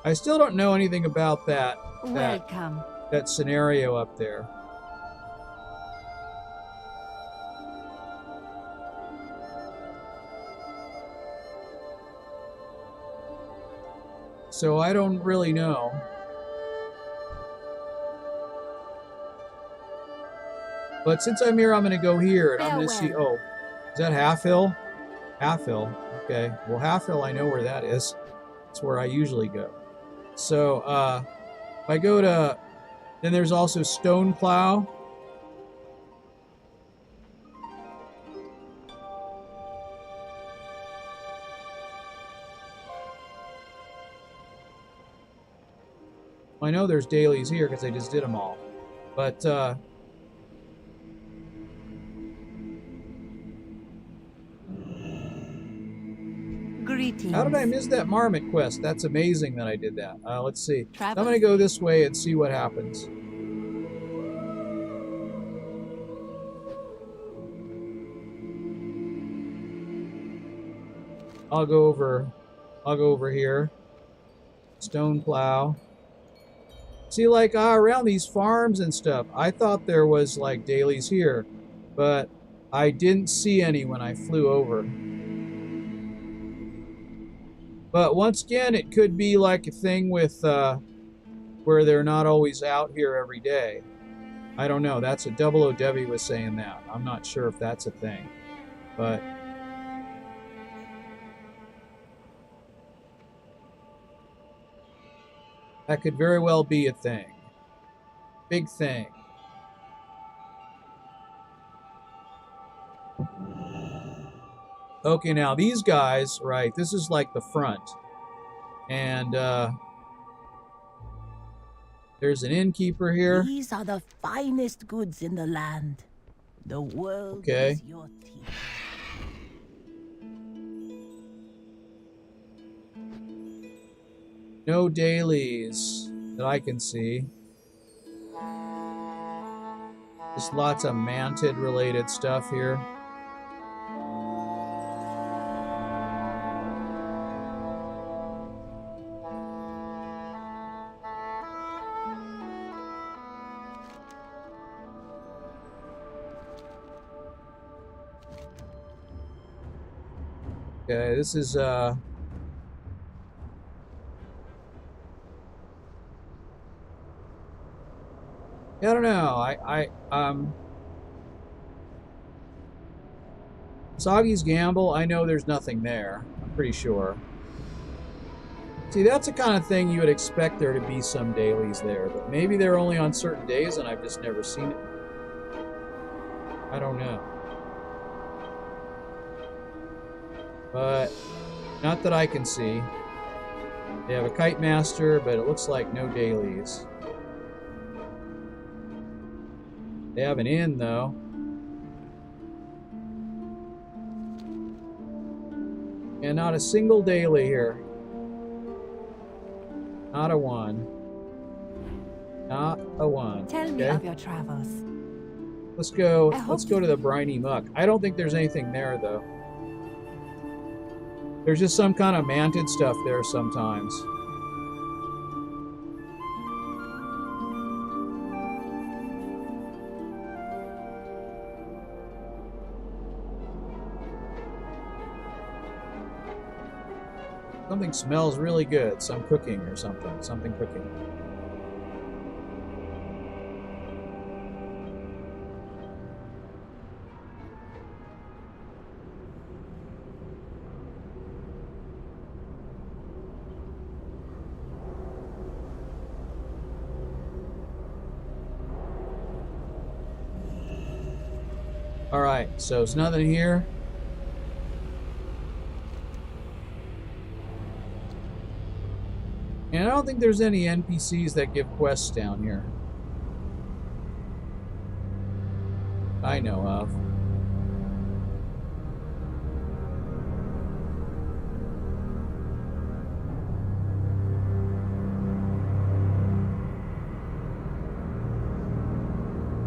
I still don't know anything about that Welcome. that scenario up there. So I don't really know. But since I'm here, I'm going to go here, and I'm going to see... Oh, is that Half Hill? Half Hill. Okay. Well, Half Hill, I know where that is. It's where I usually go. So, if I go to... Then there's also Stone Plow. I know there's dailies here because I just did them all. But, Greetings. how did I miss that Marmot quest? That's amazing that I did that. Let's see. I'm Travel. going to go this way and see what happens. I'll go over here. Stone Plow. See, like, around these farms and stuff, I thought there was, like, dailies here, but I didn't see any when I flew over. But once again, it could be like a thing with, where they're not always out here every day. I don't know. That's a Double O Debbie was saying that. I'm not sure if that's a thing. But... that could very well be a thing. Big thing. Okay, now these guys, right, this is like the front. And there's an innkeeper here. These are the finest goods in the land. The world is your teeth. No dailies that I can see. Just lots of mantid related stuff here. Okay, this is I don't know. Soggy's Gamble, I know there's nothing there. I'm pretty sure. See, that's the kind of thing you would expect there to be some dailies there, but maybe they're only on certain days and I've just never seen it. I don't know. But not that I can see. They have a Kite Master, but it looks like no dailies. They have an inn, though. And not a single daily here. Not a one. Not a one. Tell me of your travels. Let's go to the Briny Muck. I don't think there's anything there, though. There's just some kind of mantid stuff there sometimes. Something smells really good. Some cooking or something. Something cooking. Alright, so there's nothing here. And I don't think there's any NPCs that give quests down here. I know of.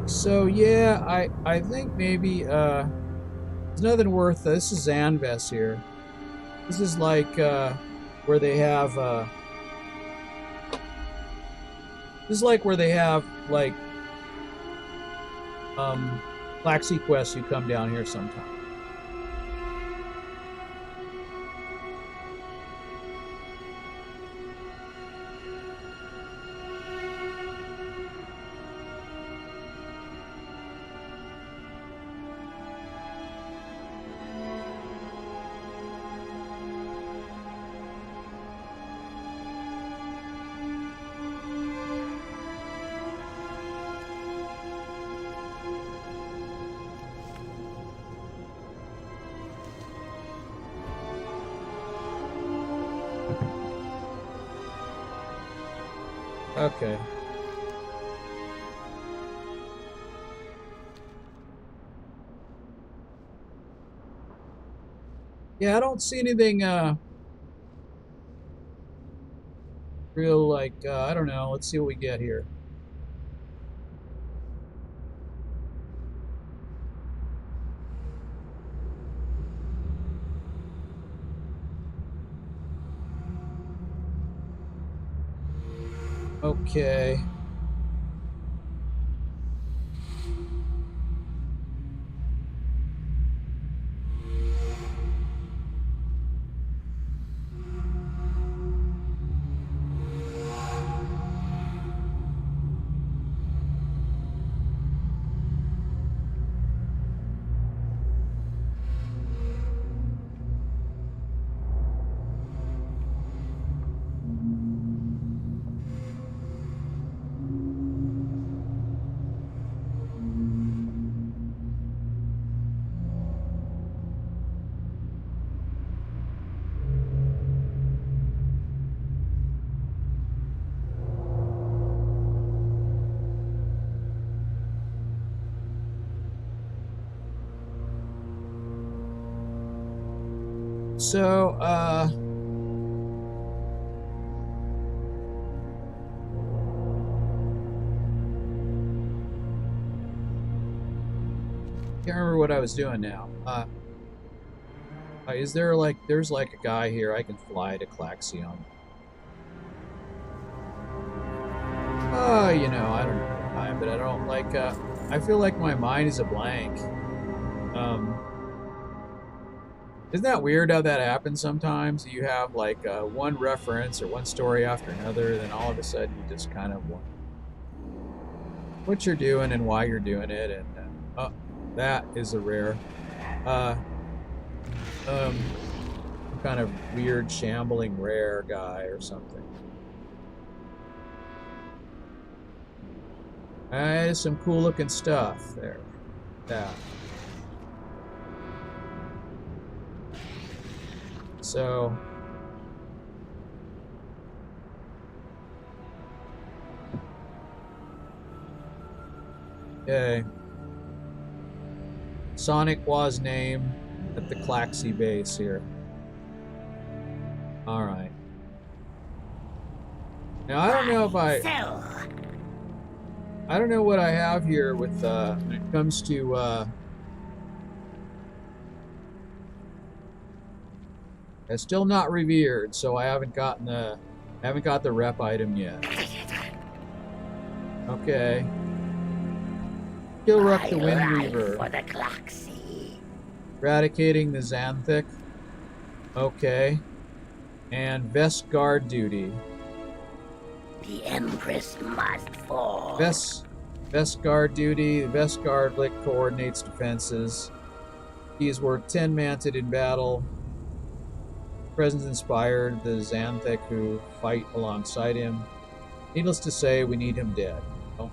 So yeah, I think maybe there's nothing worth. This is Zanvest here. This is like where they have this is like where they have like Plaxi quests. You come down here sometime. Okay. Yeah, I don't see anything real like I don't know. Let's see what we get here. Okay. So, can't remember what I was doing now. Is there like, there's like a guy here I can fly to Claxion. You know, I don't know why, but I don't like, I feel like my mind is a blank. Isn't that weird how that happens sometimes? You have like one reference or one story after another, then all of a sudden you just kind of want what you're doing and why you're doing it, and oh, that is a rare. Some kind of weird shambling rare guy or something. Some cool looking stuff there. That. So, okay. Sonic was named at the Claxi base here. All right. Now I don't know if I don't know what I have here with when it comes to it's still not revered, so I haven't got the rep item yet. Okay. Gilruck the Wind Reaver. For the Claxi. Eradicating the Xanthic. Okay. And Vest Guard duty. The Empress must fall. Vest Guard duty. The Vest Guard Lick coordinates defenses. He is worth 10 manted in battle. Presence inspired the Xanthic who fight alongside him. Needless to say, we need him dead. Oh.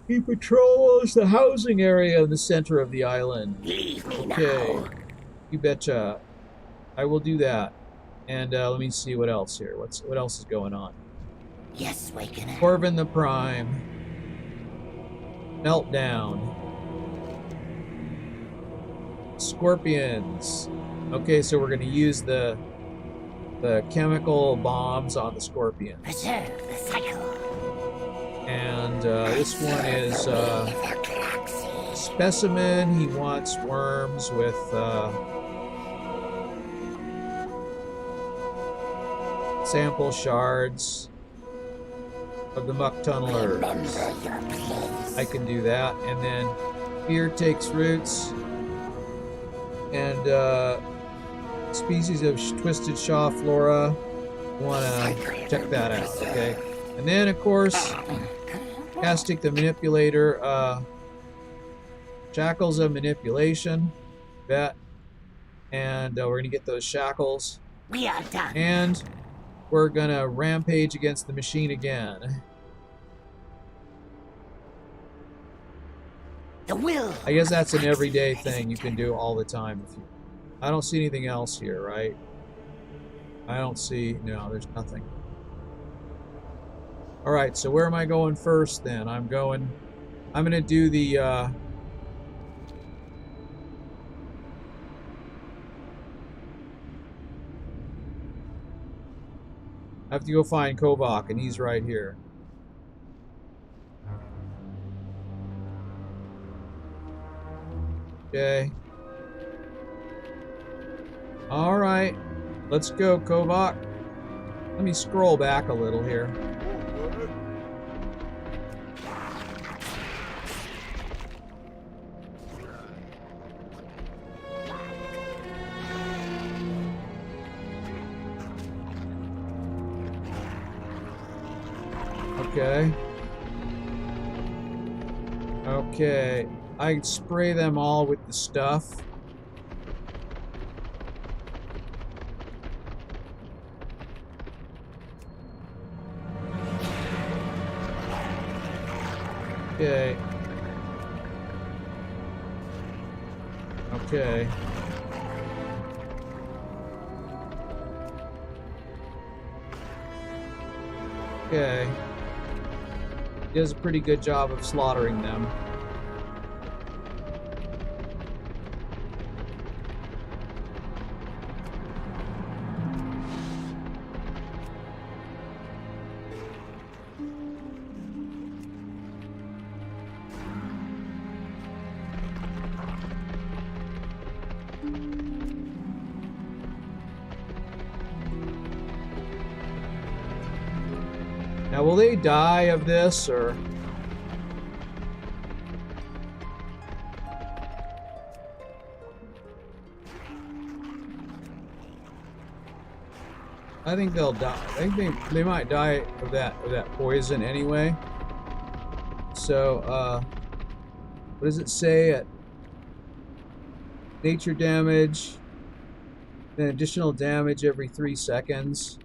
He patrols the housing area in the center of the island. Leave me Okay. now. You betcha. I will do that. And let me see what else here. What else is going on? Yes, Wakener. Corvin the Prime. Meltdown. Scorpions. Okay, so we're going to use the chemical bombs on the scorpions. Preserve the cycle. And this one is Specimen. He wants worms with sample shards of the muck tunnelers. I can do that. And then fear takes roots. And species of twisted shaw flora. Want to check that out, okay? And then, of course, Castic the Manipulator, Shackles of Manipulation, bet. And we're going to get those shackles. We are done. And we're going to rampage against the machine again. The will. I guess that's an everyday thing you can do all the time. I don't see anything else here, right? I don't see... No, there's nothing. Alright, so where am I going first then? I'm going to do the... I have to go find Kovak, and he's right here. Okay. Alright. Let's go, Kovak. Let me scroll back a little here. Okay. Okay. I can spray them all with the stuff. Okay. Okay. Okay. He does a pretty good job of slaughtering them. Now, will they die of this, or... I think they'll die. I think they might die of that poison anyway. So, what does it say at nature damage? Then additional damage every 3 seconds.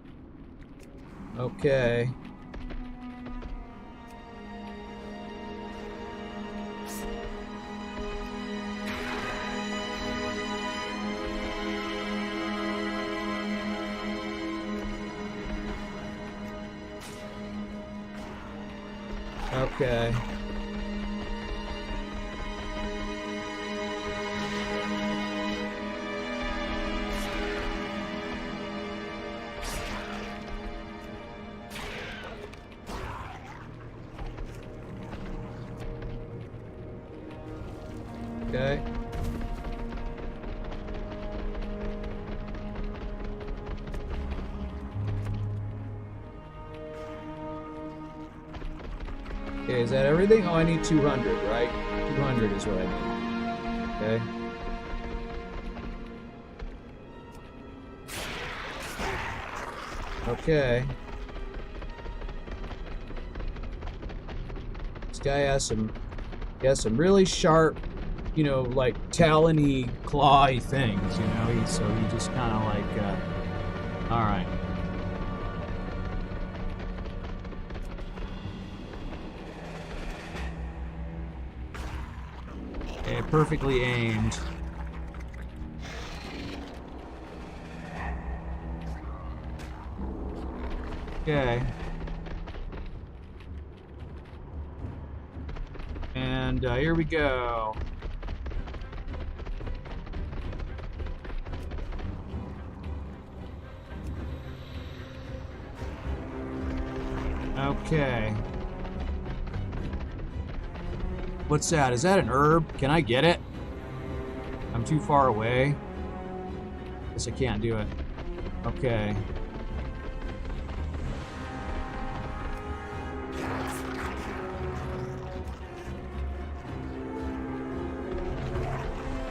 Okay. Okay. Okay. Okay, is that everything? Oh, I need 200, right? 200 is what I need. Okay. Okay. This guy has some really sharp, you know, like talony, clawy things, you know. So he just kind of like, all right. Okay, perfectly aimed. Okay. And here we go. Okay. What's that? Is that an herb? Can I get it? I'm too far away. Guess I can't do it. Okay.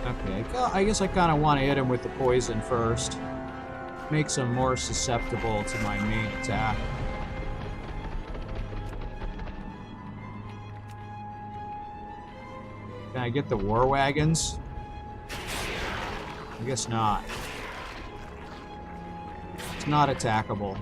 Okay, I guess I kind of want to hit him with the poison first. Makes him more susceptible to my main attack. Can I get the war wagons? I guess not. It's not attackable.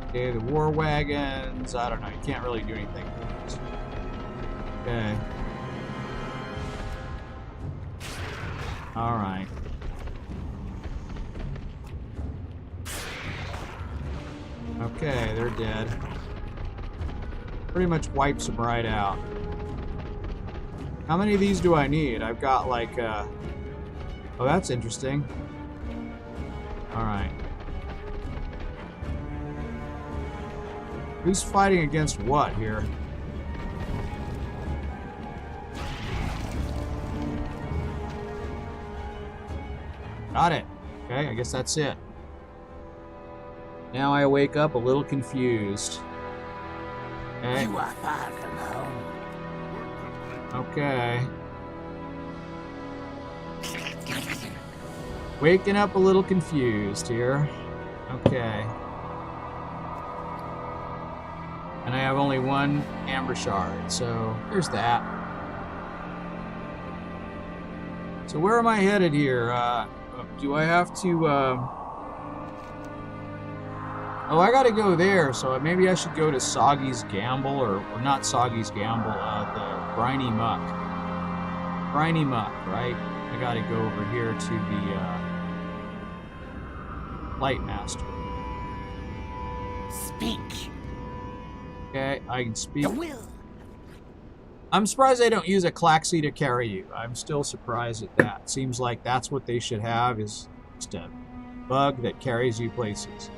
Okay, the war wagons, I don't know, you can't really do anything with these. Okay. Alright. Okay, they're dead. Pretty much wipes them right out. How many of these do I need? I've got like, oh, that's interesting. Alright. Who's fighting against what here? Got it. Okay, I guess that's it. Now I wake up a little confused. Okay. You are far from home. Okay. Waking up a little confused here. Okay. And I have only one amber shard, so there's that. So where am I headed here? Do I have to, Oh, I gotta go there, so maybe I should go to Soggy's Gamble, or not Soggy's Gamble, the Briny Muck. Briny Muck, right? I gotta go over here to the, Lightmaster. Speak. Okay, I can speak. The will. I'm surprised they don't use a Klaxi to carry you. I'm still surprised at that. Seems like that's what they should have, is just a bug that carries you places.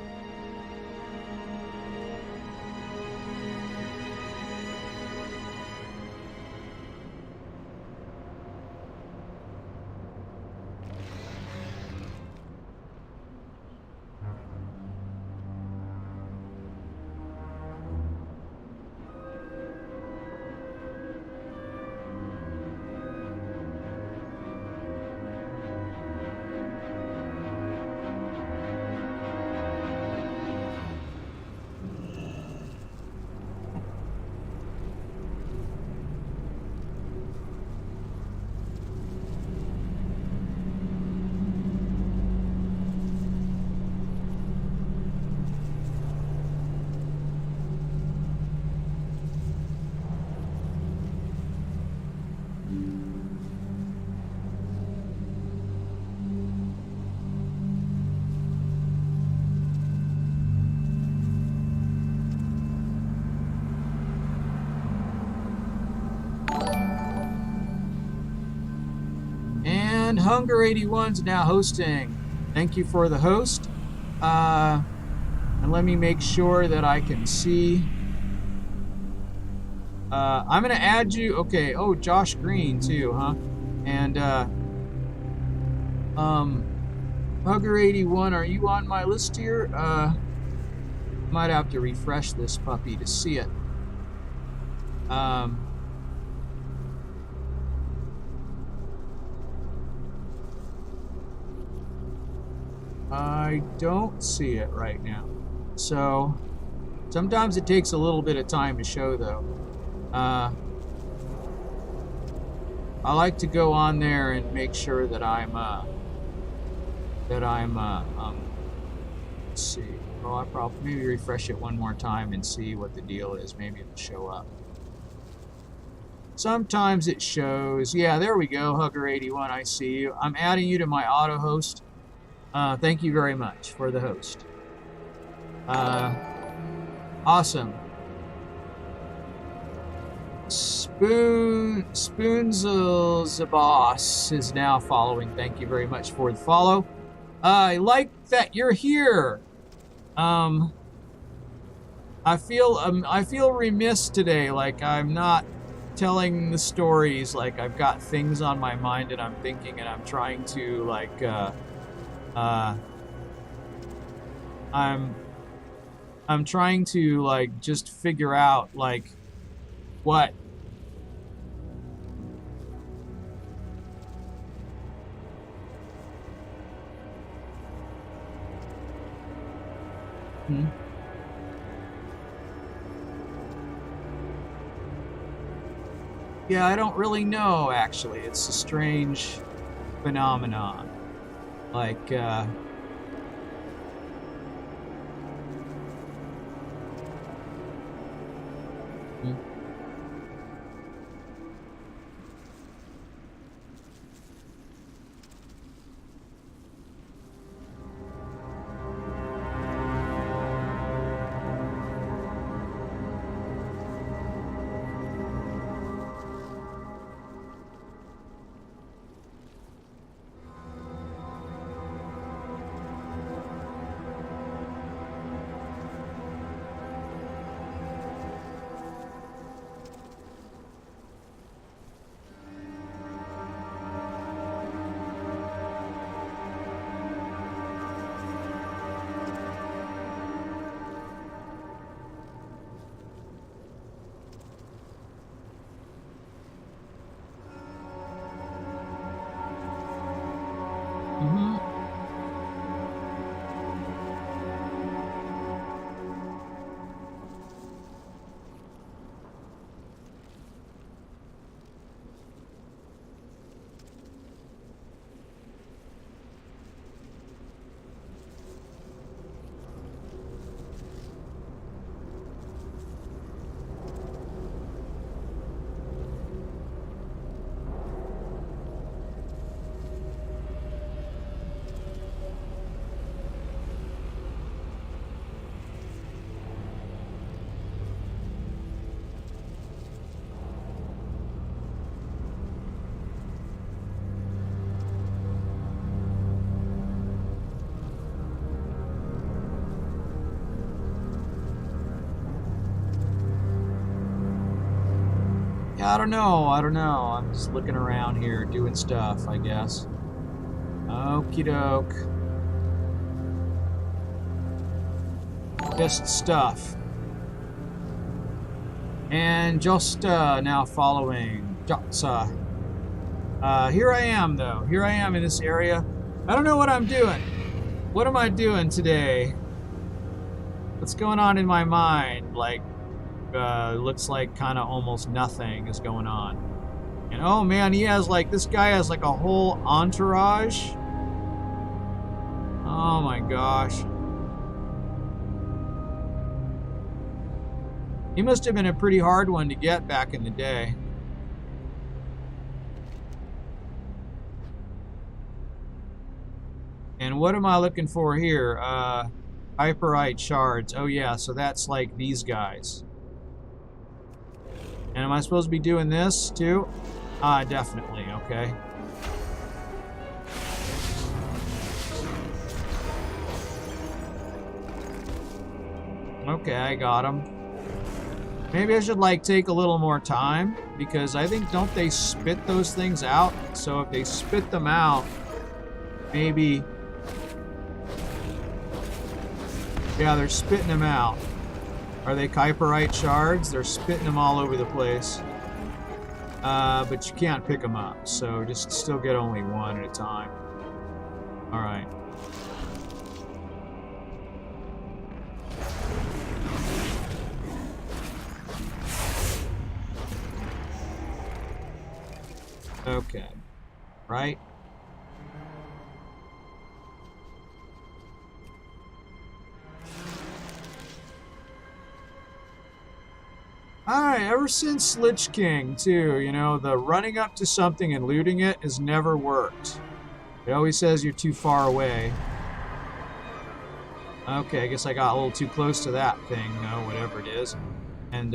And Hunger 81's now hosting. Thank you for the host. And let me make sure that I can see. I'm gonna add you. Okay. Oh, Josh Green too, huh? And Hugger 81, are you on my list here? Might have to refresh this puppy to see it. I don't see it right now. So sometimes it takes a little bit of time to show, though. I like to go on there and make sure that I'm let's see. Well, I'll probably maybe refresh it one more time and see what the deal is. Maybe it'll show up. Sometimes it shows. Yeah, there we go. Hugger81, I see you. I'm adding you to my auto host. Thank you very much for the host. Awesome. Spoonzel's is now following. Thank you very much for the follow. I like that you're here. I feel remiss today. Like I'm not telling the stories. Like I've got things on my mind and I'm thinking and I'm trying to like I'm trying to like just figure out like what Yeah, I don't really know actually. It's a strange phenomenon. Like I don't know. I'm just looking around here, doing stuff, I guess. Okie doke. Just stuff. And just now following Jotsa. Here I am, though. Here I am in this area. I don't know what I'm doing. What am I doing today? What's going on in my mind? Like, looks like kind of almost nothing is going on. And oh man, this guy has like a whole entourage. Oh my gosh. He must have been a pretty hard one to get back in the day. And what am I looking for here? Hyperite shards. Oh yeah, so that's like these guys. And am I supposed to be doing this too? Definitely, okay. Okay, I got him. Maybe I should like take a little more time because I think, don't they spit those things out? So if they spit them out, maybe... Yeah, they're spitting them out. Are they Kuiperite shards? They're spitting them all over the place. But you can't pick them up, so just still get only one at a time. Alright. Okay. Right? Alright, ever since Lich King, too, you know, the running up to something and looting it has never worked. It always says you're too far away. Okay, I guess I got a little too close to that thing, whatever it is. And,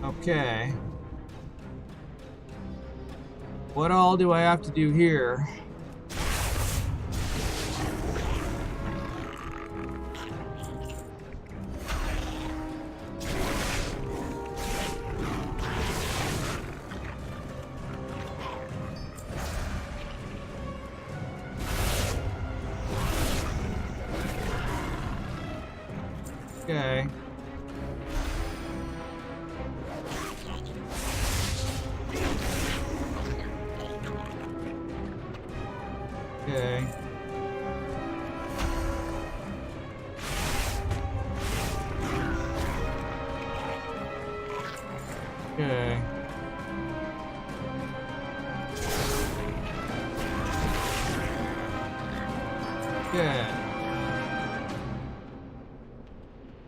okay. What all do I have to do here? Okay. Okay. Okay. Okay.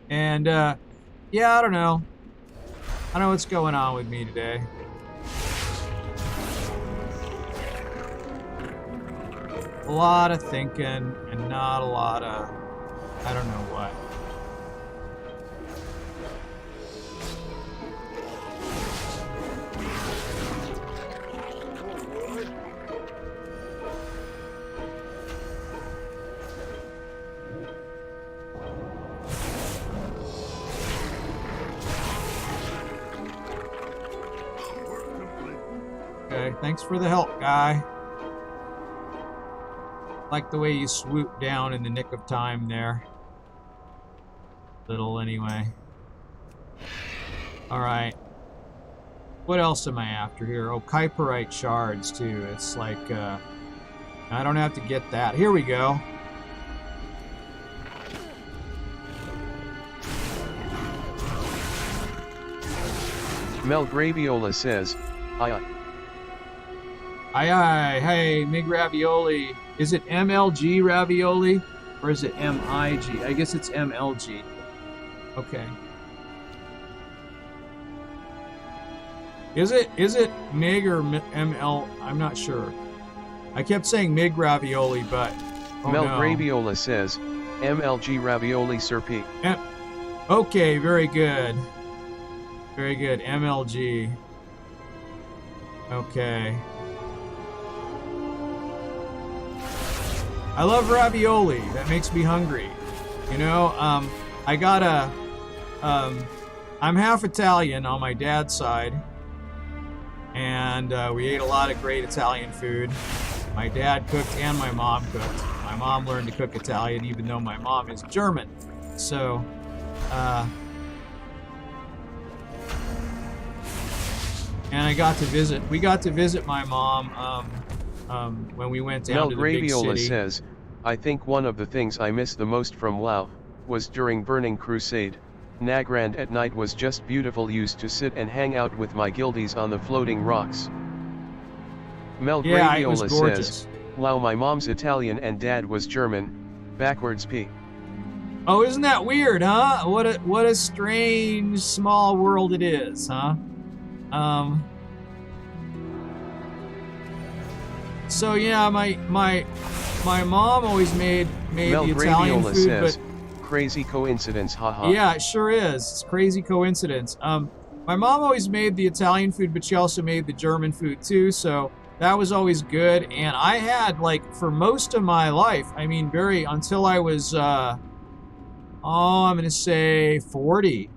And, yeah, I don't know. I don't know what's going on with me today. A lot of thinking and not a lot of, I don't know what. Okay, thanks for the help, guy. Like the way you swooped down in the nick of time there. Little anyway. Alright. What else am I after here? Oh, Kuiperite shards too. It's like, I don't have to get that. Here we go. Mel Graviola says, aye. Aye aye, hey, Mig Ravioli. Is it MLG Ravioli? Or is it MIG? I guess it's MLG. Okay. Is it Mig or ML? I'm not sure. I kept saying Mig Ravioli, but... Oh, Mel no. Graviola says, MLG Ravioli Serpent. Okay, very good. Very good, MLG. Okay. I love ravioli. That makes me hungry. You know, I got a... I'm half Italian on my dad's side. And we ate a lot of great Italian food. My dad cooked and my mom cooked. My mom learned to cook Italian even though my mom is German. So, and I got to visit. We got to visit my mom when we went down to the big Mel Graviola city. says, I think one of the things I miss the most from WoW was during Burning Crusade. Nagrand at night was just beautiful. Used to sit and hang out with my guildies on the floating rocks. Mel Yeah, it was Graviola gorgeous. says, wow, my mom's Italian and dad was German. Backwards P. Oh, isn't that weird, huh? What a strange small world it is, huh? So yeah, my mom always made Mel the Italian Graviola food, says, but crazy coincidence, haha. yeah, it sure is. It's a crazy coincidence. My mom always made the Italian food, but she also made the German food too, so that was always good. And I had, like, for most of my life, I mean, until I was, I'm gonna say 40.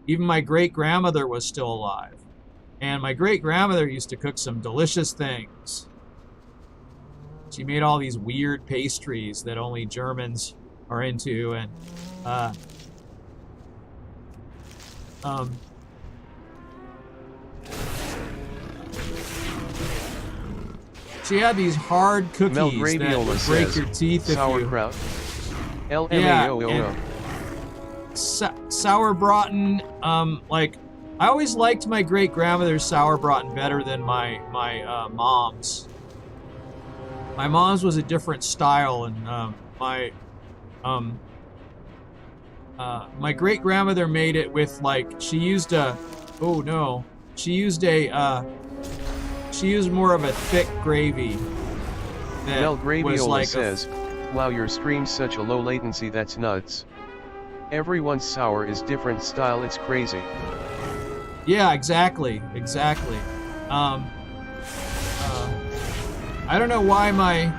Even my great-grandmother was still alive. And my great-grandmother used to cook some delicious things. She made all these weird pastries that only Germans are into, and she had these hard cookies Mel that Graviola would break says, your teeth if you... sauerkraut. LMAO. and sauerbraten, like, I always liked my great-grandmother's sauerbraten better than my mom's. My mom's was a different style, and my great-grandmother made it with, like, she used more of a thick gravy. Mel Graviola like says, wow, your stream's such a low latency, that's nuts. Everyone's sour is different style, it's crazy. Yeah, exactly. I don't know why my...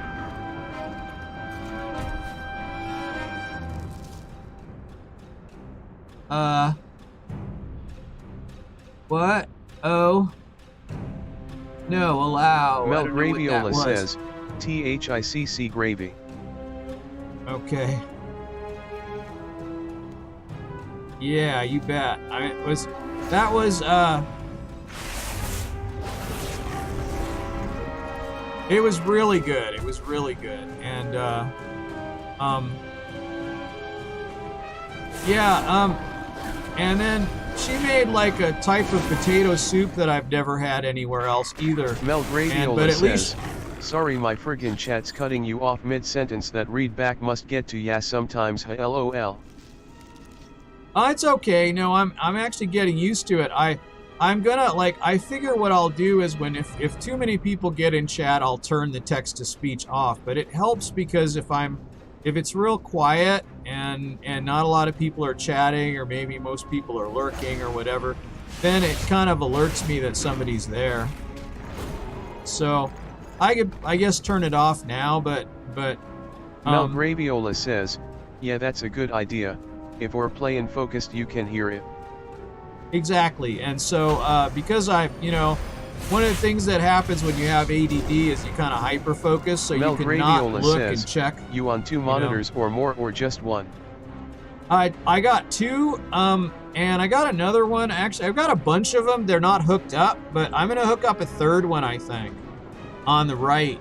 What? Oh. No, allow. Mel I don't know what that Graviola was. says, THICC gravy. Okay. Yeah, you bet. It was really good. It was really good. And, and then she made like a type of potato soup that I've never had anywhere else either. Mel Graviola but at says, least... sorry my friggin' chat's cutting you off mid-sentence, that read back must get to ya sometimes, LOL. Oh, it's okay. No, I'm actually getting used to it. I'm gonna, like, I figure what I'll do is if too many people get in chat, I'll turn the text-to-speech off. But it helps because if it's real quiet and not a lot of people are chatting, or maybe most people are lurking or whatever, then it kind of alerts me that somebody's there. So I could, I guess, turn it off now, but Mel Graviola says, yeah, that's a good idea. If we're playing focused, you can hear it. Exactly. And so because one of the things that happens when you have ADD is you kind of hyper focus, so Mel you can not Graviola look says, and check. You on two monitors or more, or just one? I got two, and I got another one. Actually, I've got a bunch of them. They're not hooked up, but I'm gonna hook up a third one, I think, on the right.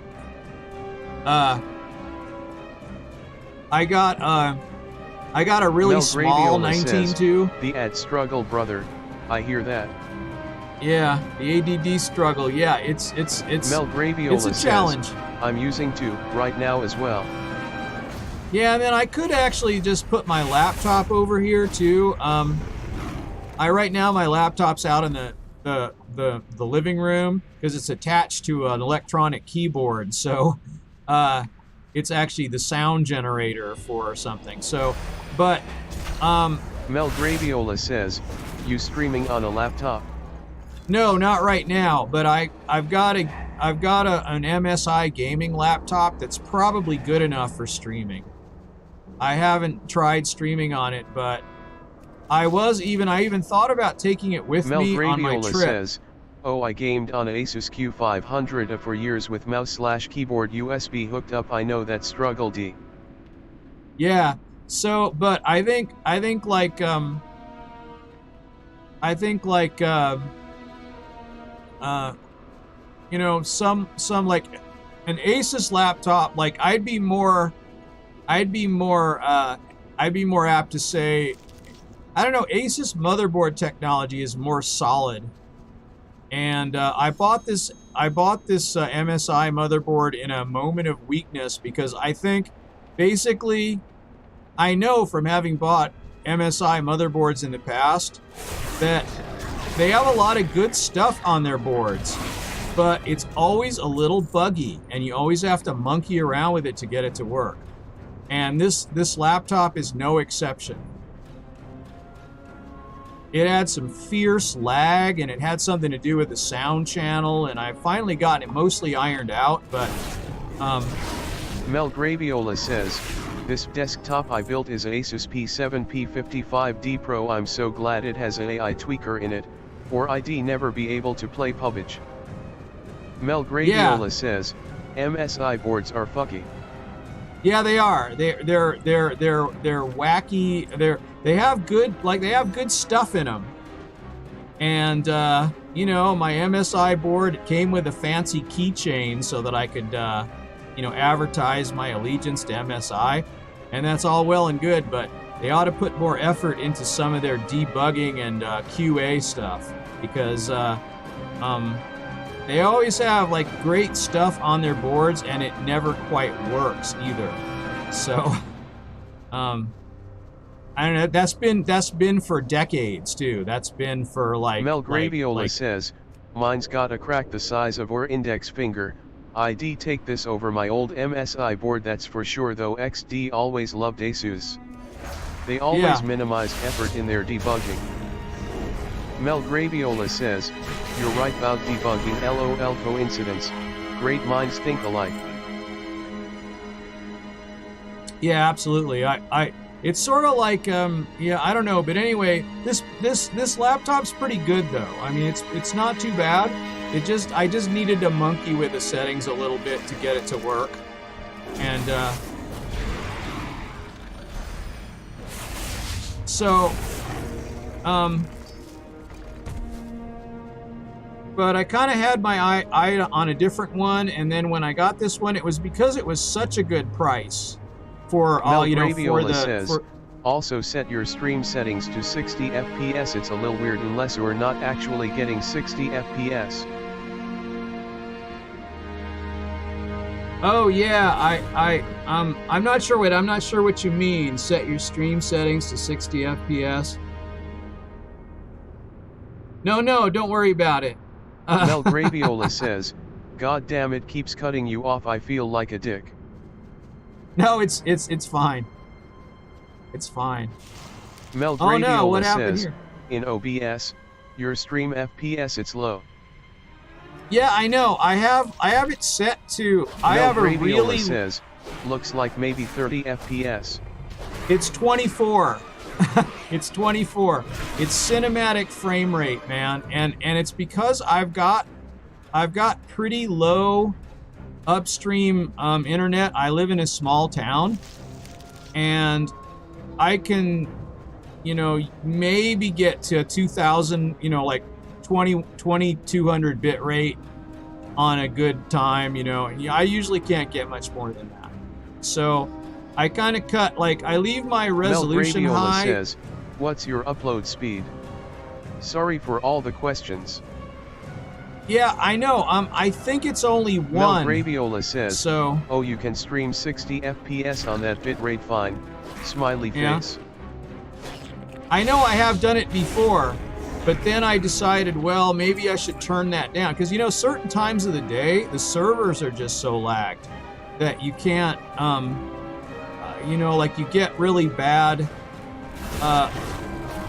I got a really Mel small Graviola 19.2. says, the ad struggle, brother. I hear that. Yeah, the ADD struggle. Yeah, it's Mel Graviola it's a challenge. says, I'm using two right now as well. Yeah, and then I could actually just put my laptop over here too. Right now my laptop's out in the living room because it's attached to an electronic keyboard. So it's actually the sound generator for something. So, but Mel Graviola says, you streaming on a laptop? No, not right now. But I've got an MSI gaming laptop that's probably good enough for streaming. I haven't tried streaming on it, but I even thought about taking it with Mel me on my Graviola trip. says, oh, I gamed on an Asus Q500 for years with mouse/keyboard USB hooked up. I know that struggle, D. Yeah. So, but I think like some like an Asus laptop, like I'd be more apt to say, I don't know, Asus motherboard technology is more solid. And I bought this MSI motherboard in a moment of weakness because I think basically I know from having bought MSI motherboards in the past that they have a lot of good stuff on their boards, but it's always a little buggy and you always have to monkey around with it to get it to work. And this laptop is no exception. It had some fierce lag, and it had something to do with the sound channel, and I finally got it mostly ironed out, but Mel Graviola says, this desktop I built is Asus P7P55D Pro. I'm so glad it has an AI tweaker in it, or I'd never be able to play PUBG. Mel Graviola says, MSI boards are fucky. Yeah, they are. They're wacky. They have good stuff in them. And my MSI board came with a fancy keychain so that I could advertise my allegiance to MSI. and that's all well and good, but they ought to put more effort into some of their debugging and QA stuff, because they always have like great stuff on their boards and it never quite works either. So I don't know, that's been for decades too. That's been for like Mel Graviola says, mine's got a crack the size of our index finger. I'd take this over my old MSI board, that's for sure, though XD always loved Asus. They always minimize effort in their debugging. Mel Graviola says, you're right about debugging, LOL coincidence, great minds think alike. Yeah, absolutely. It's sort of like, yeah, I don't know, but anyway, this laptop's pretty good though. I mean, it's not too bad. I just needed to monkey with the settings a little bit to get it to work, and so, but I kind of had my eye on a different one, and then when I got this one, it was because it was such a good price for all, you know, for the. Also set your stream settings to 60 FPS. It's a little weird unless you're not actually getting 60 FPS. Oh yeah, I'm not sure what you mean. Set your stream settings to 60 FPS. No, don't worry about it. Mel Graviola says, God damn, it keeps cutting you off, I feel like a dick. No, it's fine. It's fine. Mel Graviola says, here? In OBS, your stream FPS it's low. Yeah, I know. I have it set to. I have a really. Says, looks like maybe 30 FPS. It's 24. It's 24. It's cinematic frame rate, man, and it's because I've got pretty low upstream internet. I live in a small town, and I can, you know, maybe get to 2,000, you know, like 2200 bit rate on a good time, you know. I usually can't get much more than that. So I kind of cut, like, I leave my resolution Mel Graviola high. Says, what's your upload speed? Sorry for all the questions. Yeah, I know. I think it's only one. Mel Graviola says, so, oh, you can stream 60 FPS on that bitrate, fine. Smiley face. I know I have done it before, but then I decided, well, maybe I should turn that down. Because, you know, certain times of the day, the servers are just so lagged that you can't, you know, like you get really bad,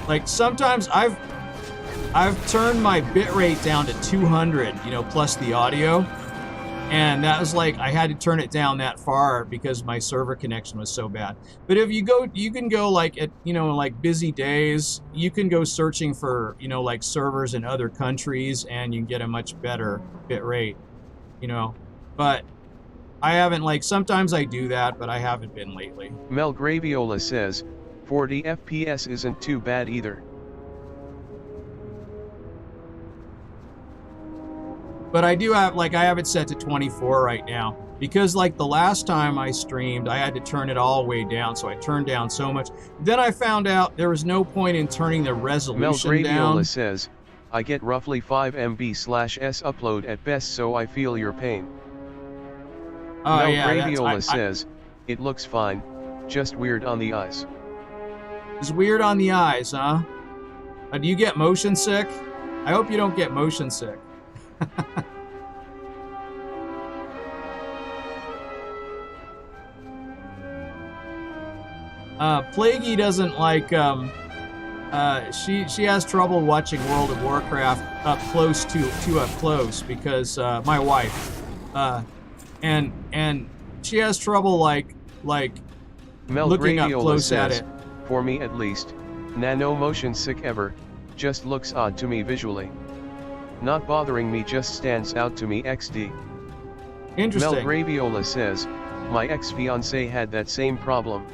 like sometimes I've turned my bitrate down to 200, you know, plus the audio. And that was like, I had to turn it down that far because my server connection was so bad. But if you go, you can go like at, you know, like busy days, you can go searching for, you know, like servers in other countries and you can get a much better bit rate, you know. But I haven't, like, sometimes I do that, but I haven't been lately. Mel Graviola says, 40 FPS isn't too bad either. But I do have, like, I have it set to 24 right now. Because, like, the last time I streamed, I had to turn it all the way down, so I turned down so much. Then I found out there was no point in turning the resolution down. Mel Graviola says, I get roughly 5 MB/s upload at best, so I feel your pain. Oh, Mel yeah, Graviola says, it looks fine, just weird on the eyes. It's weird on the eyes, huh? Do you get motion sick? I hope you don't get motion sick. Plaguey doesn't like, she has trouble watching World of Warcraft up close to up close because, my wife, and she has trouble like Mel looking up Graviola close says, at it. For me at least, no motion sick ever, just looks odd to me visually. Not bothering me, just stands out to me XD. Interesting. Mel Graviola says, my ex-fiancée had that same problem.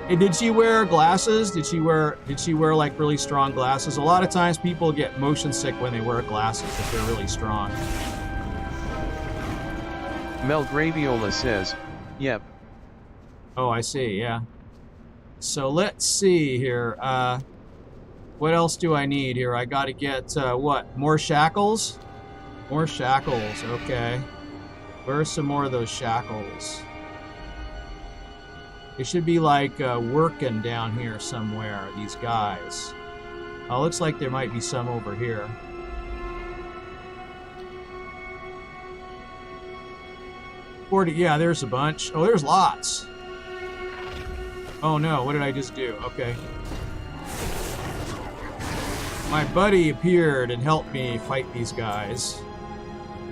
Hey, did she wear glasses? Did she wear like really strong glasses? A lot of times people get motion sick when they wear glasses if they're really strong. Mel Graviola says, yep. Oh, I see, yeah. So let's see here. What else do I need here? I gotta get, what? More shackles? More shackles, okay. Where are some more of those shackles? They should be, like, working down here somewhere, these guys. Oh, looks like there might be some over here. Yeah, there's a bunch. Oh, there's lots. Oh no, what did I just do? Okay. My buddy appeared and helped me fight these guys.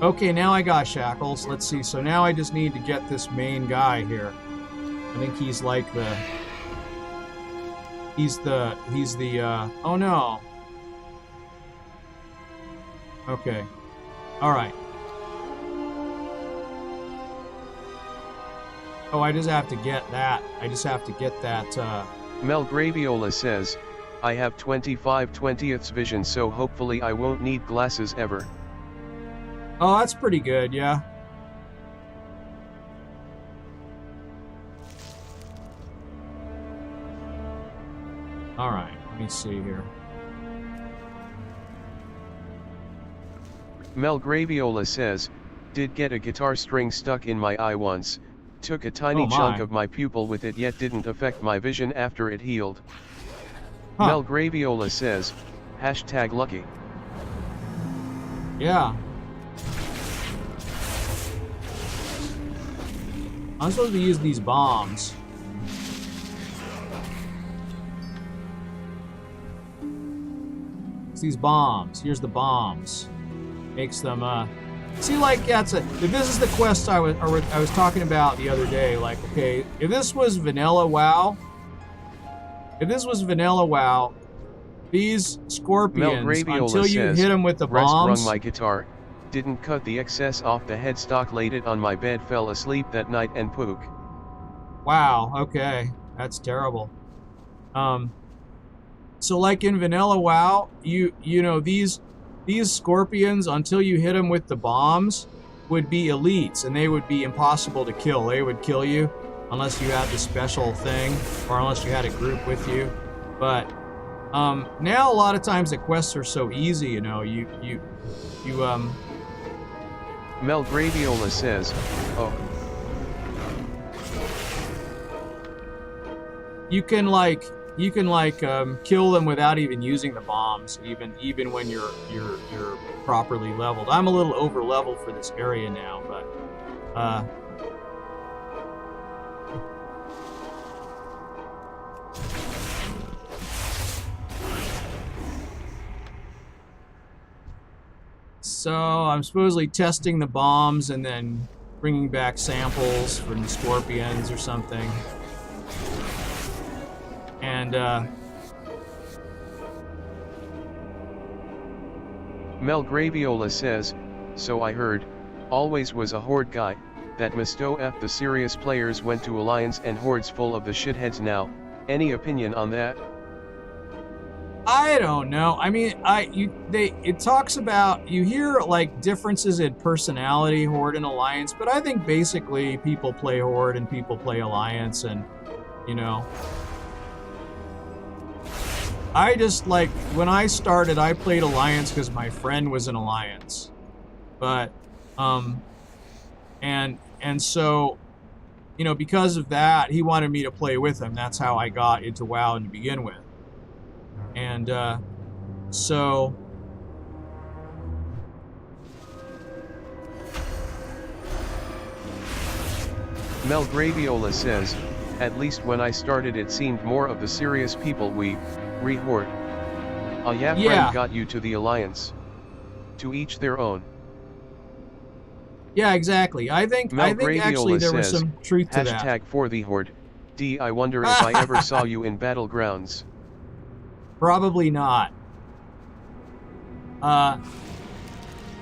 Okay, now I got shackles. Let's see. So now I just need to get this main guy here. I think he's like the... He's the, oh no. Okay. Alright. Oh, I just have to get that. I just have to get that, Mel Graviola says, I have 25/20ths vision, so hopefully I won't need glasses ever. Oh, that's pretty good, yeah. Alright, let me see here. Mel Graviola says, did get a guitar string stuck in my eye once, took a tiny chunk of my pupil with it, yet didn't affect my vision after it healed. Huh. Mel Graviola says, #lucky. Yeah. I'm supposed to use these bombs. It's these bombs. Here's the bombs. Makes them, see, like, that's if this is the quest I was talking about the other day, like, okay, if this was vanilla WoW, these scorpions, until you hit them with the bombs... Rung my guitar, didn't cut the excess off the headstock, laid it on my bed, fell asleep that night and pook. Wow, okay. That's terrible. So like in vanilla WoW, you know, these scorpions, until you hit them with the bombs, would be elites, and they would be impossible to kill. They would kill you unless you had the special thing, or unless you had a group with you. But now a lot of times the quests are so easy, you know, Mel Graviola says, oh. You can kill them without even using the bombs, even when you're properly leveled. I'm a little over leveled for this area now, but so I'm supposedly testing the bombs and then bringing back samples from the scorpions or something. And, Mel Graviola says, so I heard, always was a horde guy, that Misto F the serious players went to Alliance and hordes full of the shitheads now. Any opinion on that? I don't know. I mean, it talks about, you hear like differences in personality, Horde and Alliance, but I think basically people play Horde and people play Alliance, and, you know. I just, like, when I started, I played Alliance because my friend was in Alliance. But, and so, you know, because of that, he wanted me to play with him. That's how I got into WoW to begin with. And, so... Mel Graviola says, at least when I started it seemed more of the serious people we re-horde. A friend got you to the Alliance. To each their own. Yeah, exactly. I think actually there was some truth to that. Hashtag for the Horde. D, I wonder if I ever saw you in Battlegrounds. Probably not.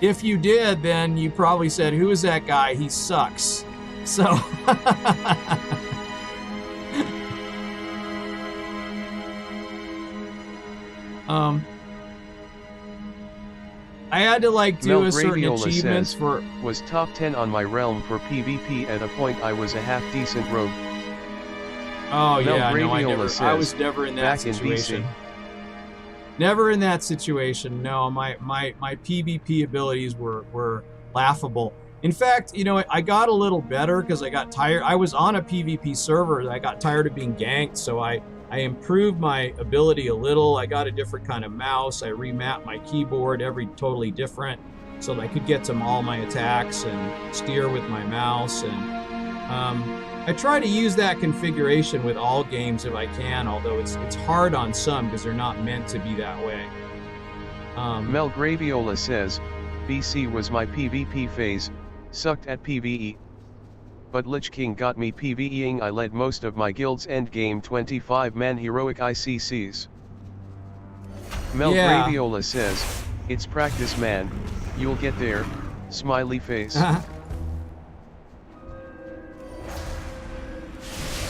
If you did, then you probably said, who is that guy? He sucks. So... I had to like do a certain achievements for... Was top 10 on my realm for PvP at a point. I was a half decent rogue. Oh Mel yeah, no, I Graviola was says, never in that back in situation. BC. Never in that situation. No, my PvP abilities were laughable. In fact, you know, I got a little better because I got tired. I was on a PvP server. I got tired of being ganked, so I improved my ability a little. I got a different kind of mouse. I remapped my keyboard, totally different, so that I could get to all my attacks and steer with my mouse. And I try to use that configuration with all games if I can, although it's hard on some because they're not meant to be that way. Mel Graviola says, BC was my PvP phase, sucked at PvE. But Lich King got me PvEing. I led most of my guild's endgame 25-man heroic ICCs. Mel Yeah. Graviola says, it's practice man, you'll get there, smiley face.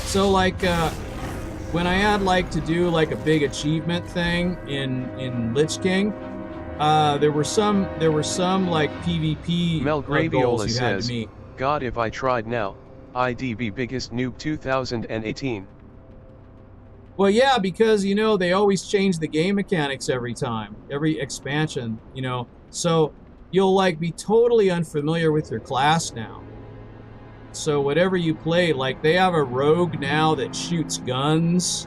So like when I had like to do like a big achievement thing in Lich King, there were some like PvP Mel goals Graviola you had to says, meet. God if I tried now, I'd be biggest noob 2018. Well, yeah, because you know they always change the game mechanics every time, every expansion, you know. So you'll like be totally unfamiliar with your class now. So whatever you play, like they have a rogue now that shoots guns,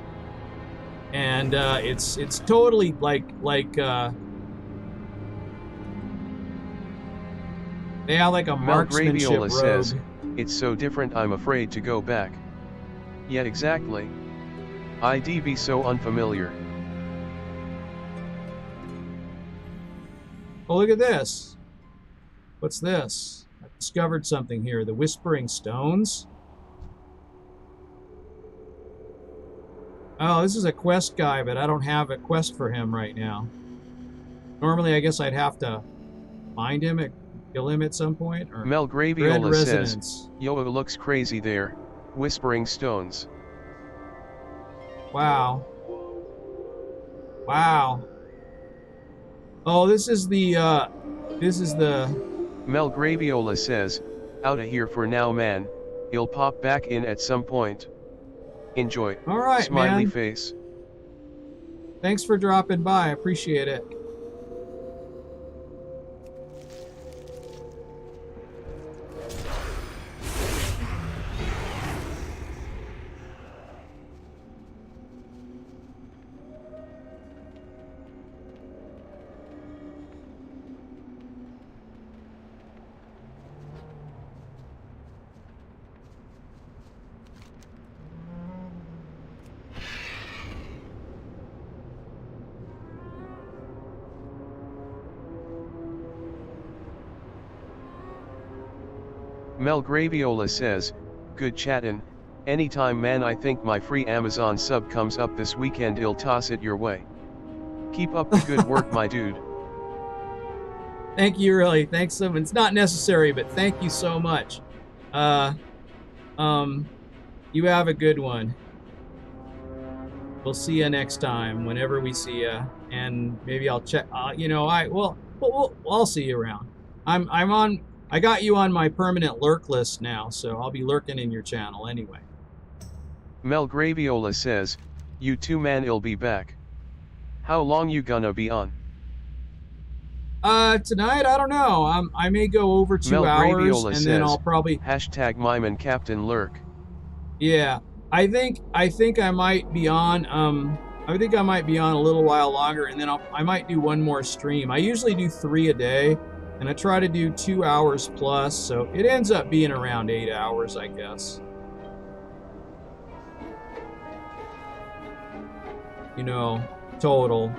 and it's totally like they have like a Mel marksmanship Graviola rogue. says, it's so different I'm afraid to go back. Yeah, exactly. I'd be so unfamiliar. Oh, look at this. What's this? I discovered something here. The Whispering Stones. Oh, this is a quest guy, but I don't have a quest for him right now. Normally, I guess I'd have to find him, kill him at some point. Or Mel Dread Graviola says, Resonance. yo, it looks crazy there. Whispering Stones. Wow. Wow. Oh, this is the Mel Graviola says, outta here for now man, he'll pop back in at some point. Enjoy. all right, Smiley man. face. Thanks for dropping by. I appreciate it. Mel Graviola says, good chattin', anytime man I think my free Amazon sub comes up this weekend I'll toss it your way. Keep up the good work my dude. Thank you, really. Thanks so much. It's not necessary, but thank you so much. You have a good one. We'll see you next time, whenever we see you, and maybe I'll check. You know, I'll see you around. I got you on my permanent lurk list now, so I'll be lurking in your channel anyway. Mel Graviola says, you two man I'll be back. How long you gonna be on? Tonight, I don't know. I may go over 2 Mel hours, Graviola and says, then I'll probably... hashtag mime and Captain Lurk. Yeah, I think I might be on, I think I might be on a little while longer, and then I might do one more stream. I usually do 3 a day, and I try to do 2 hours plus, so it ends up being around 8 hours, I guess. You know, total.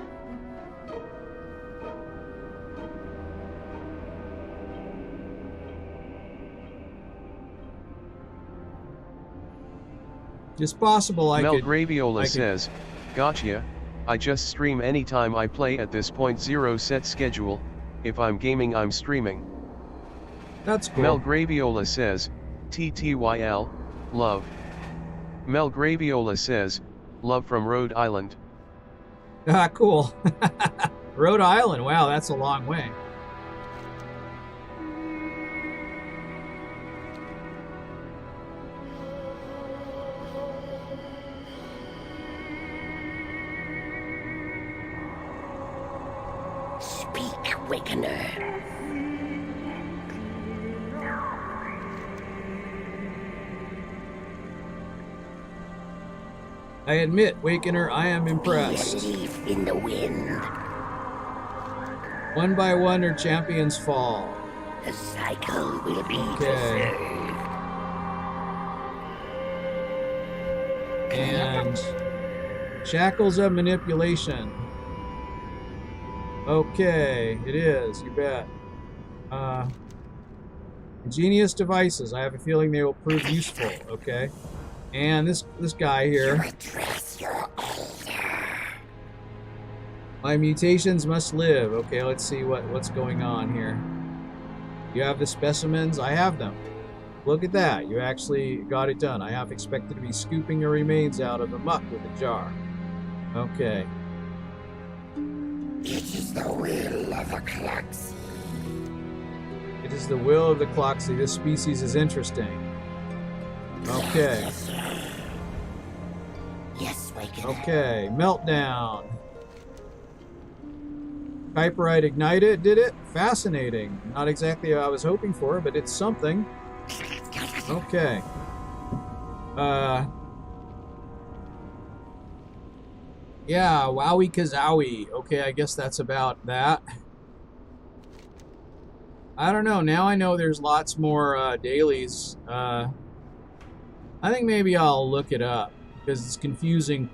It's possible I Mel could... Graviola says, gotcha, I just stream anytime I play at this point, 0 set schedule, if I'm gaming I'm streaming. That's cool. Mel Graviola says, TTYL, love. Mel Graviola says, love from Rhode Island. Ah, cool. Rhode Island, wow, that's a long way. Awakener. I admit, Wakener, I am impressed. Be a leaf in the wind. One by one, our champions fall. The cycle will be Okay. preserved. And shackles of manipulation. Okay, it is, you bet. Ingenious devices. I have a feeling they will prove useful. Okay. And this guy here. Address your elder. My mutations must live. Okay, let's see what's going on here. You have the specimens? I have them. Look at that. You actually got it done. I have expected to be scooping the remains out of the muck with a jar. Okay. It is the will of the Cluxy. It is the will of the Cloxy. This species is interesting. Okay. Yes, Wakener. Okay. Meltdown. Hyperite ignited, did it? Fascinating. Not exactly what I was hoping for, but it's something. Okay. Yeah, wowie kazowie. Okay, I guess that's about that. I don't know. Now I know there's lots more dailies. I think maybe I'll look it up because it's confusing.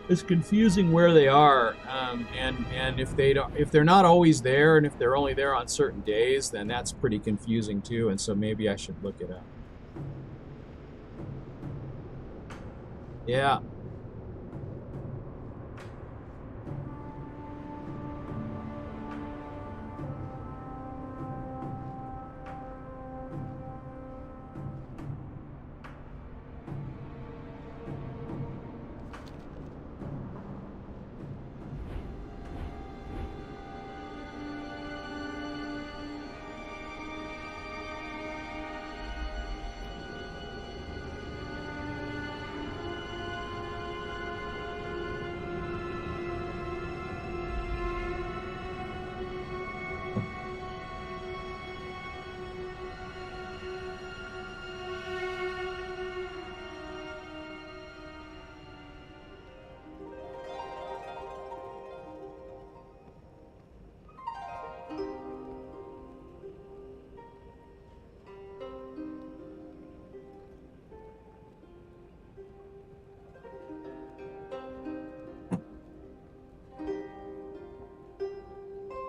It's confusing where they are, and if they're not always there, and if they're only there on certain days, then that's pretty confusing too. And so maybe I should look it up. Yeah.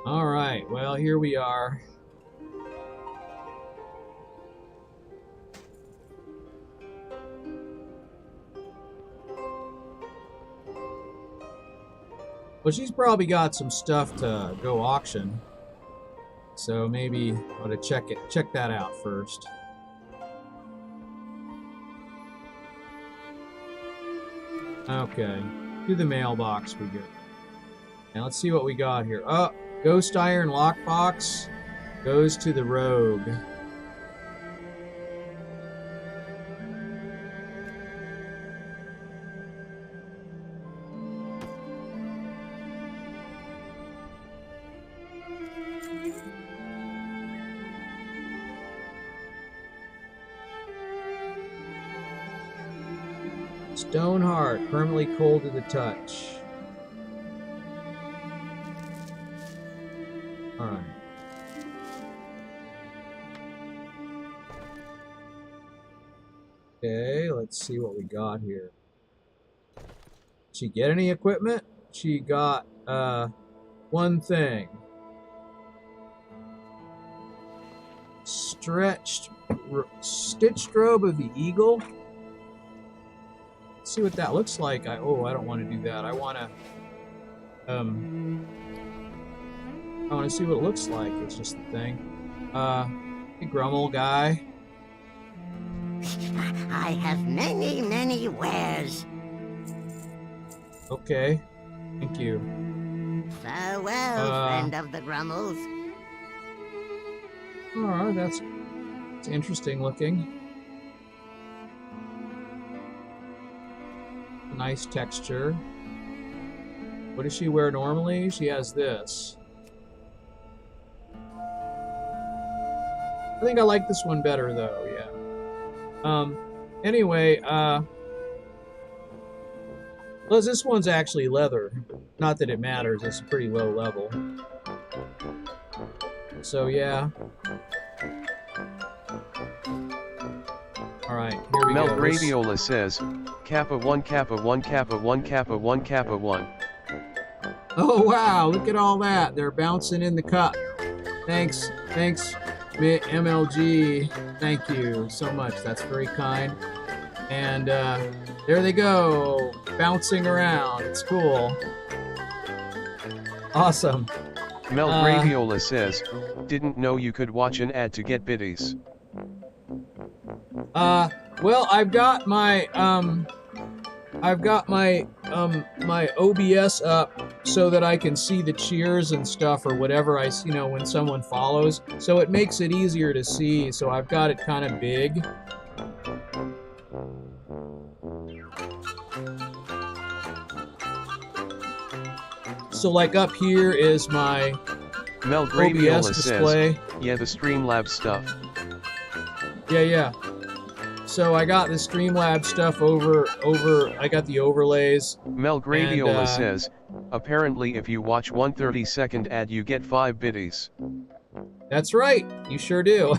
All right, well, here we are. Well, she's probably got some stuff to go auction. So maybe I ought to check that out first. Okay, to the mailbox we go. Now let's see what we got here. Oh, Ghost Iron Lockbox goes to the Rogue. Stone Heart, permanently cold to the touch. Alright. Okay, let's see what we got here. Did she get any equipment? She got, one thing. Stitched robe of the eagle. Let's see what that looks like. I don't want to do that. I want to see what it looks like. It's just the thing. Hey, Grummel guy. I have many, many wares. Okay. Thank you. Farewell, friend of the Grummels. Alright, that's interesting looking. Nice texture. What does she wear normally? She has this. I think I like this one better, though, yeah. Anyway, well, this one's actually leather. Not that it matters, it's a pretty low level. So, yeah. Alright, here we go. Melgraviola says, Kappa 1, Kappa 1, Kappa 1, Kappa 1, Kappa 1. Oh, wow, look at all that. They're bouncing in the cup. Thanks, MLG. Thank you so much. That's very kind. And there they go, bouncing around. It's cool. Awesome. Melgraviola says, didn't know you could watch an ad to get biddies. Well, I've got my my OBS up so that I can see the cheers and stuff or whatever I, you know, when someone follows. So it makes it easier to see. So I've got it kind of big. So like up here is my Melgraviola OBS display. says, yeah, the Streamlabs stuff. Yeah. So I got the Streamlabs stuff over. I got the overlays. Melgraviola says, apparently if you watch 130-second ad you get 5 biddies. That's right. You sure do.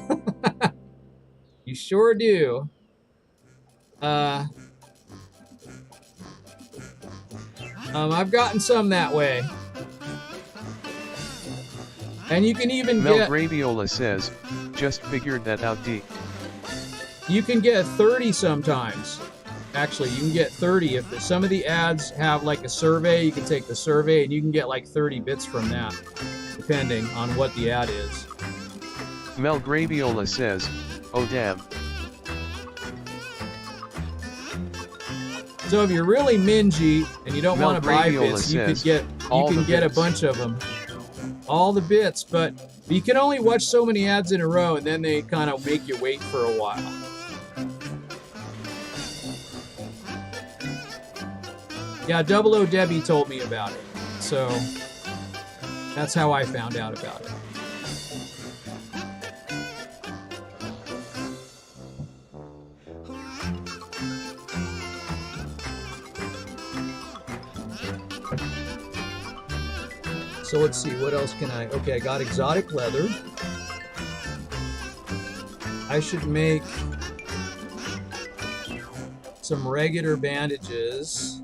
You sure do. I've gotten some that way. And you can even get... Melgraviola says, just figured that out D. You can get 30 sometimes. Actually, you can get 30. If some of the ads have like a survey, you can take the survey and you can get like 30 bits from that, depending on what the ad is. Melgraviola says, oh damn. So if you're really mingy and you don't want to buy bits, you can get a bunch of them. All the bits, but you can only watch so many ads in a row and then they kind of make you wait for a while. Yeah, 00 Debbie told me about it. So that's how I found out about it. So let's see, what else can I... Okay, I got exotic leather. I should make some regular bandages.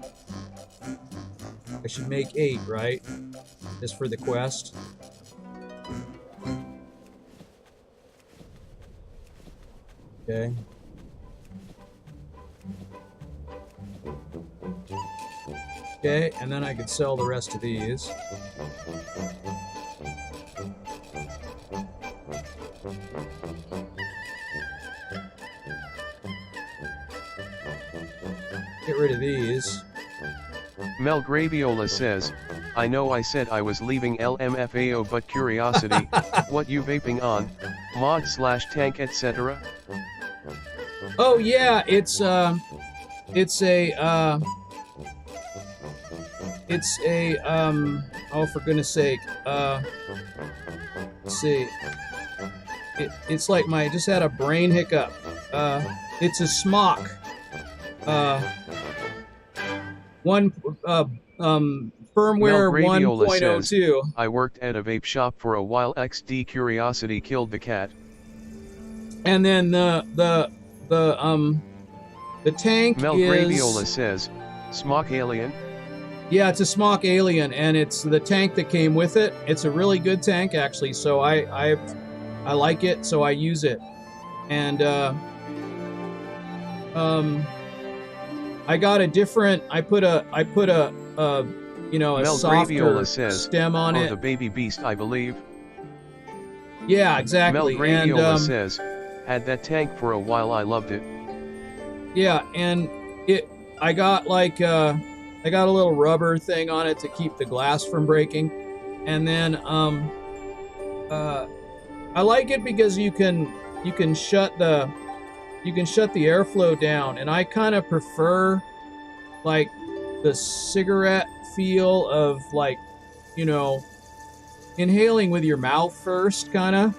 I should make 8, right? Just for the quest. Okay. Okay, and then I could sell the rest of these. Get rid of these. Melgraviola says, I know I said I was leaving LMFAO but curiosity, what you vaping on, mod/tank etc? Oh yeah, it's a oh for goodness sake, let's see. It's like I just had a brain hiccup. It's a smock. Firmware 1.02. I worked at a vape shop for a while. XD curiosity killed the cat. And then the tank Melgraviola says, Smock Alien. Yeah, it's a Smock Alien, and it's the tank that came with it. It's a really good tank, actually. So I like it, so I use it. And I got a different. I put a you know, a softer stem on it. The baby beast, I believe. Yeah, exactly. Melgraviola says, had that tank for a while. I loved it. Yeah, and I got like I got a little rubber thing on it to keep the glass from breaking, and then I like it because you can shut the airflow down, and I kind of prefer like the cigarette feel of like, you know, inhaling with your mouth first, kind of.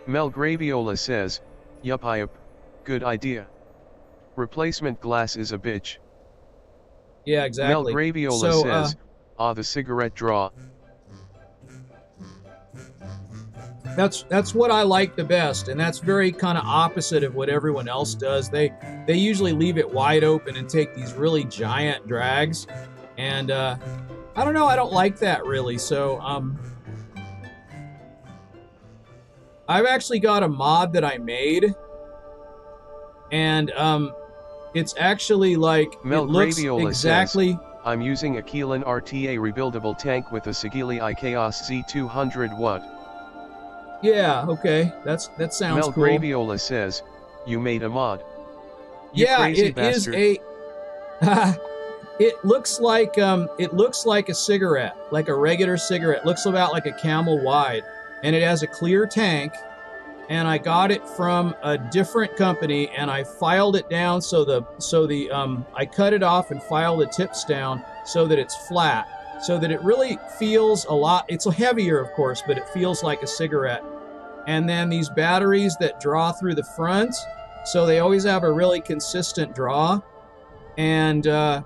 Mel Graviola says, yup, good idea. Replacement glass is a bitch. Yeah, exactly. Mel Graviola says, the cigarette draw. That's what I like the best, and that's very kind of opposite of what everyone else does. They usually leave it wide open and take these really giant drags, and I don't know, I don't like that really. So I've actually got a mod that I made, and it's actually like Mel it looks Graviola exactly. Says, I'm using a Keelan RTA rebuildable tank with a Sigili iChaos Z200 watt. Yeah, okay, that sounds Mel cool. Graviola says, you made a mod. You Yeah, crazy it bastard. is a. It looks like a cigarette, like a regular cigarette. It looks about like a Camel wide, and it has a clear tank. And I got it from a different company, and I filed it down I cut it off and filed the tips down so that it's flat, so that it really feels a lot. It's heavier, of course, but it feels like a cigarette. And then these batteries that draw through the front, so they always have a really consistent draw. And I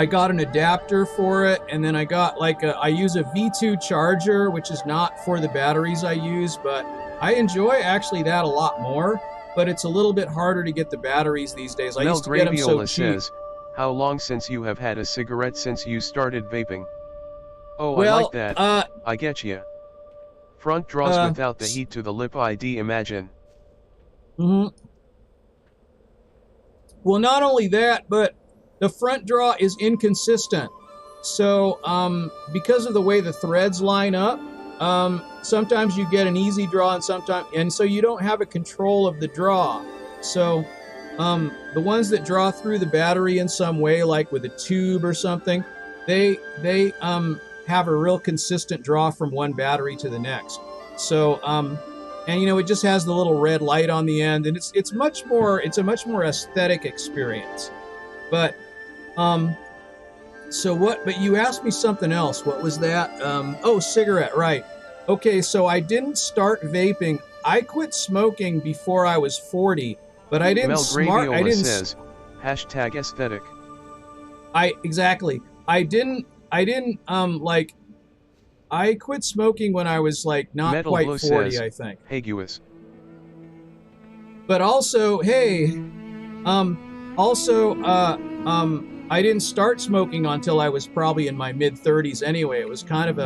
got an adapter for it, and then I got I use a V2 charger, which is not for the batteries I use, but I enjoy actually that a lot more, but it's a little bit harder to get the batteries these days. I used to get them so cheap. Says, how long since you have had a cigarette since you started vaping? Oh, well, I like that. I get you. Front draws without the heat to the lip ID, imagine. Mm-hmm. Well, not only that, but the front draw is inconsistent. So, because of the way the threads line up, sometimes you get an easy draw and so you don't have a control of the draw. So, the ones that draw through the battery in some way, like with a tube or something, they have a real consistent draw from one battery to the next. So, and it just has the little red light on the end, and it's a much more aesthetic experience. But, but you asked me something else. What was that? Cigarette, right. Okay, so I didn't start vaping. I quit smoking before I was 40, but I didn't says, hashtag aesthetic. Exactly. I quit smoking when I was not Metal quite Blue 40, says, I think. Haguous. But also, I didn't start smoking until I was probably in my mid-30s anyway. It was kind of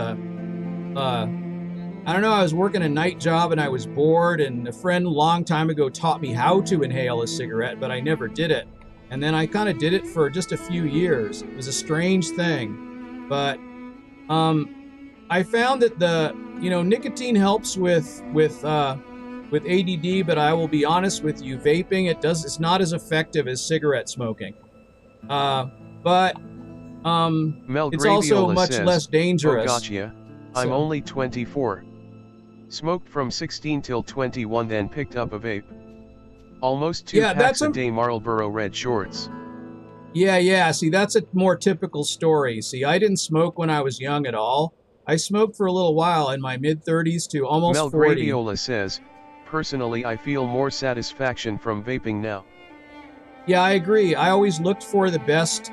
I don't know, I was working a night job and I was bored, and a friend a long time ago taught me how to inhale a cigarette, but I never did it. And then I kind of did it for just a few years. It was a strange thing. But I found that nicotine helps with ADD, but I will be honest with you, vaping, it's not as effective as cigarette smoking. But it's also much less dangerous. Oh, gotcha. I'm only 24. Smoked from 16 till 21, then picked up a vape. Almost 2 packs a day, Marlboro Red Shorts. Yeah, see, that's a more typical story. See, I didn't smoke when I was young at all. I smoked for a little while in my mid-30s to almost 40. Mel Graviola says, personally I feel more satisfaction from vaping now. Yeah, I agree. I always looked for the best,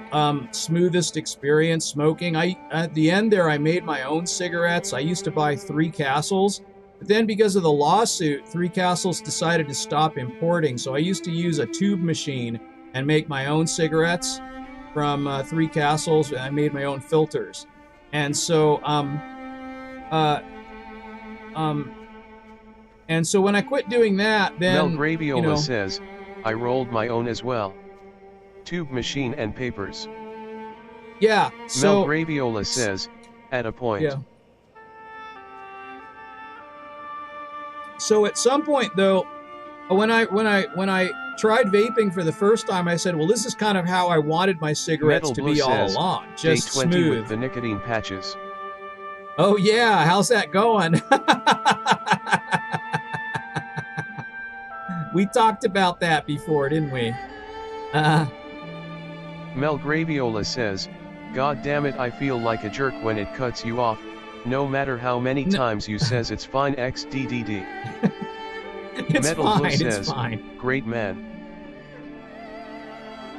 smoothest experience smoking. At the end there, I made my own cigarettes. I used to buy 3 Castles, but then because of the lawsuit, 3 Castles decided to stop importing. So I used to use a tube machine and make my own cigarettes from 3 Castles, and I made my own filters. And so, when I quit doing that, then Mel Graviola says, I rolled my own as well. Tube machine and papers. Yeah. Mel Graviola says, at a point. Yeah. So at some point though, when I tried vaping for the first time, I said, well, this is kind of how I wanted my cigarettes Metal to Blue be says, all along, just J20 smooth. with the nicotine patches. Oh yeah, how's that going? We talked about that before, didn't we? Mel Graviola says, God damn it, I feel like a jerk when it cuts you off, no matter how many times you says it's fine xddd. It's Metal fine, Blue it's says, fine. great man.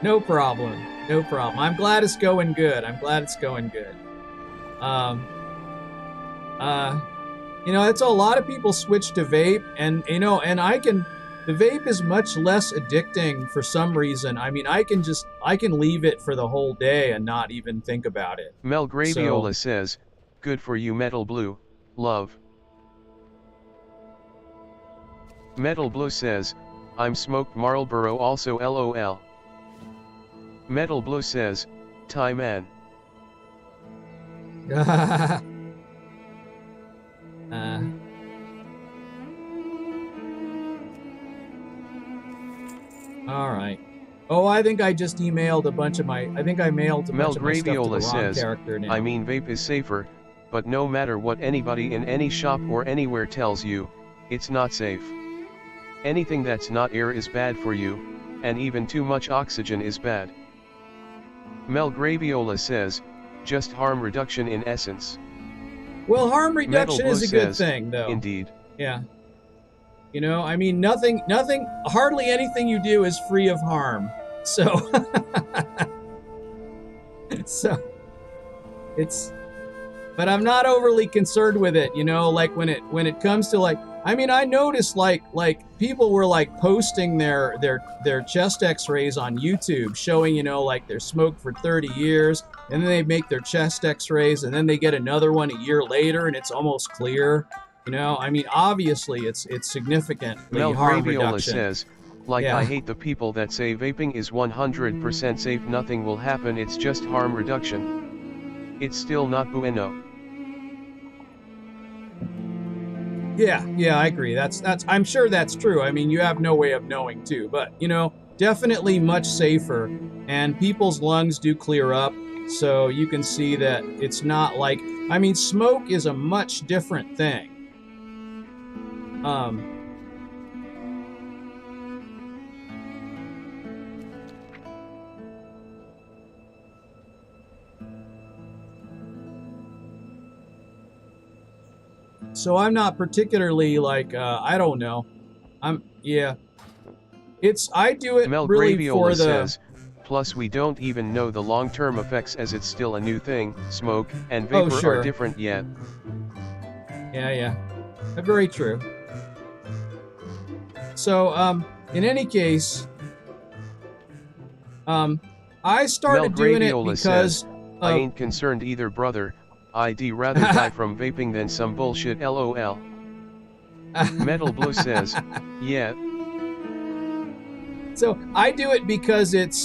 No problem. No problem. I'm glad it's going good. I'm glad it's going good. You know, it's a lot of people switch to vape, and you know, and the vape is much less addicting for some reason. I mean, I can leave it for the whole day and not even think about it. Mel Graviola says, good for you Metal Blue, love. Metal Blue says, I'm smoked Marlboro also LOL. Metal Blue says, Thai man. All right. Oh, I think I just emailed a bunch of my. I think I mailed a bunch of my stuff to the wrong character now. I mean, vape is safer, but no matter what anybody in any shop or anywhere tells you, it's not safe. Anything that's not air is bad for you, and even too much oxygen is bad. Mel Graviola says, just harm reduction in essence. Well, harm reduction is a good thing, though. Indeed. Yeah. You know, I mean, hardly anything you do is free of harm. So, but I'm not overly concerned with it, you know, like when it comes to like, I mean, I noticed like people were like posting their chest x-rays on YouTube showing, you know, like they're smoked for 30 years and then they make their chest x-rays and then they get another one a year later and it's almost clear. You know, I mean, obviously it's significantly Mel harm Graviola reduction. says, like Yeah. I hate the people that say vaping is 100% safe, nothing will happen, it's just harm reduction. It's still not bueno. Yeah, I agree. That's I'm sure that's true. I mean, you have no way of knowing too, but you know, definitely much safer and people's lungs do clear up. So you can see that it's not like, I mean, smoke is a much different thing. So I'm not particularly like, I don't know. I do it Mel really Graviola for the... says, plus we don't even know the long-term effects as it's still a new thing, smoke and vapor sure. are different yet. Yeah. Very true. So, in any case, I started Mel doing it Graviola because... says, I ain't concerned either brother, I'd rather die from vaping than some bullshit LOL. Metal Blue says, yeah. So I do it because it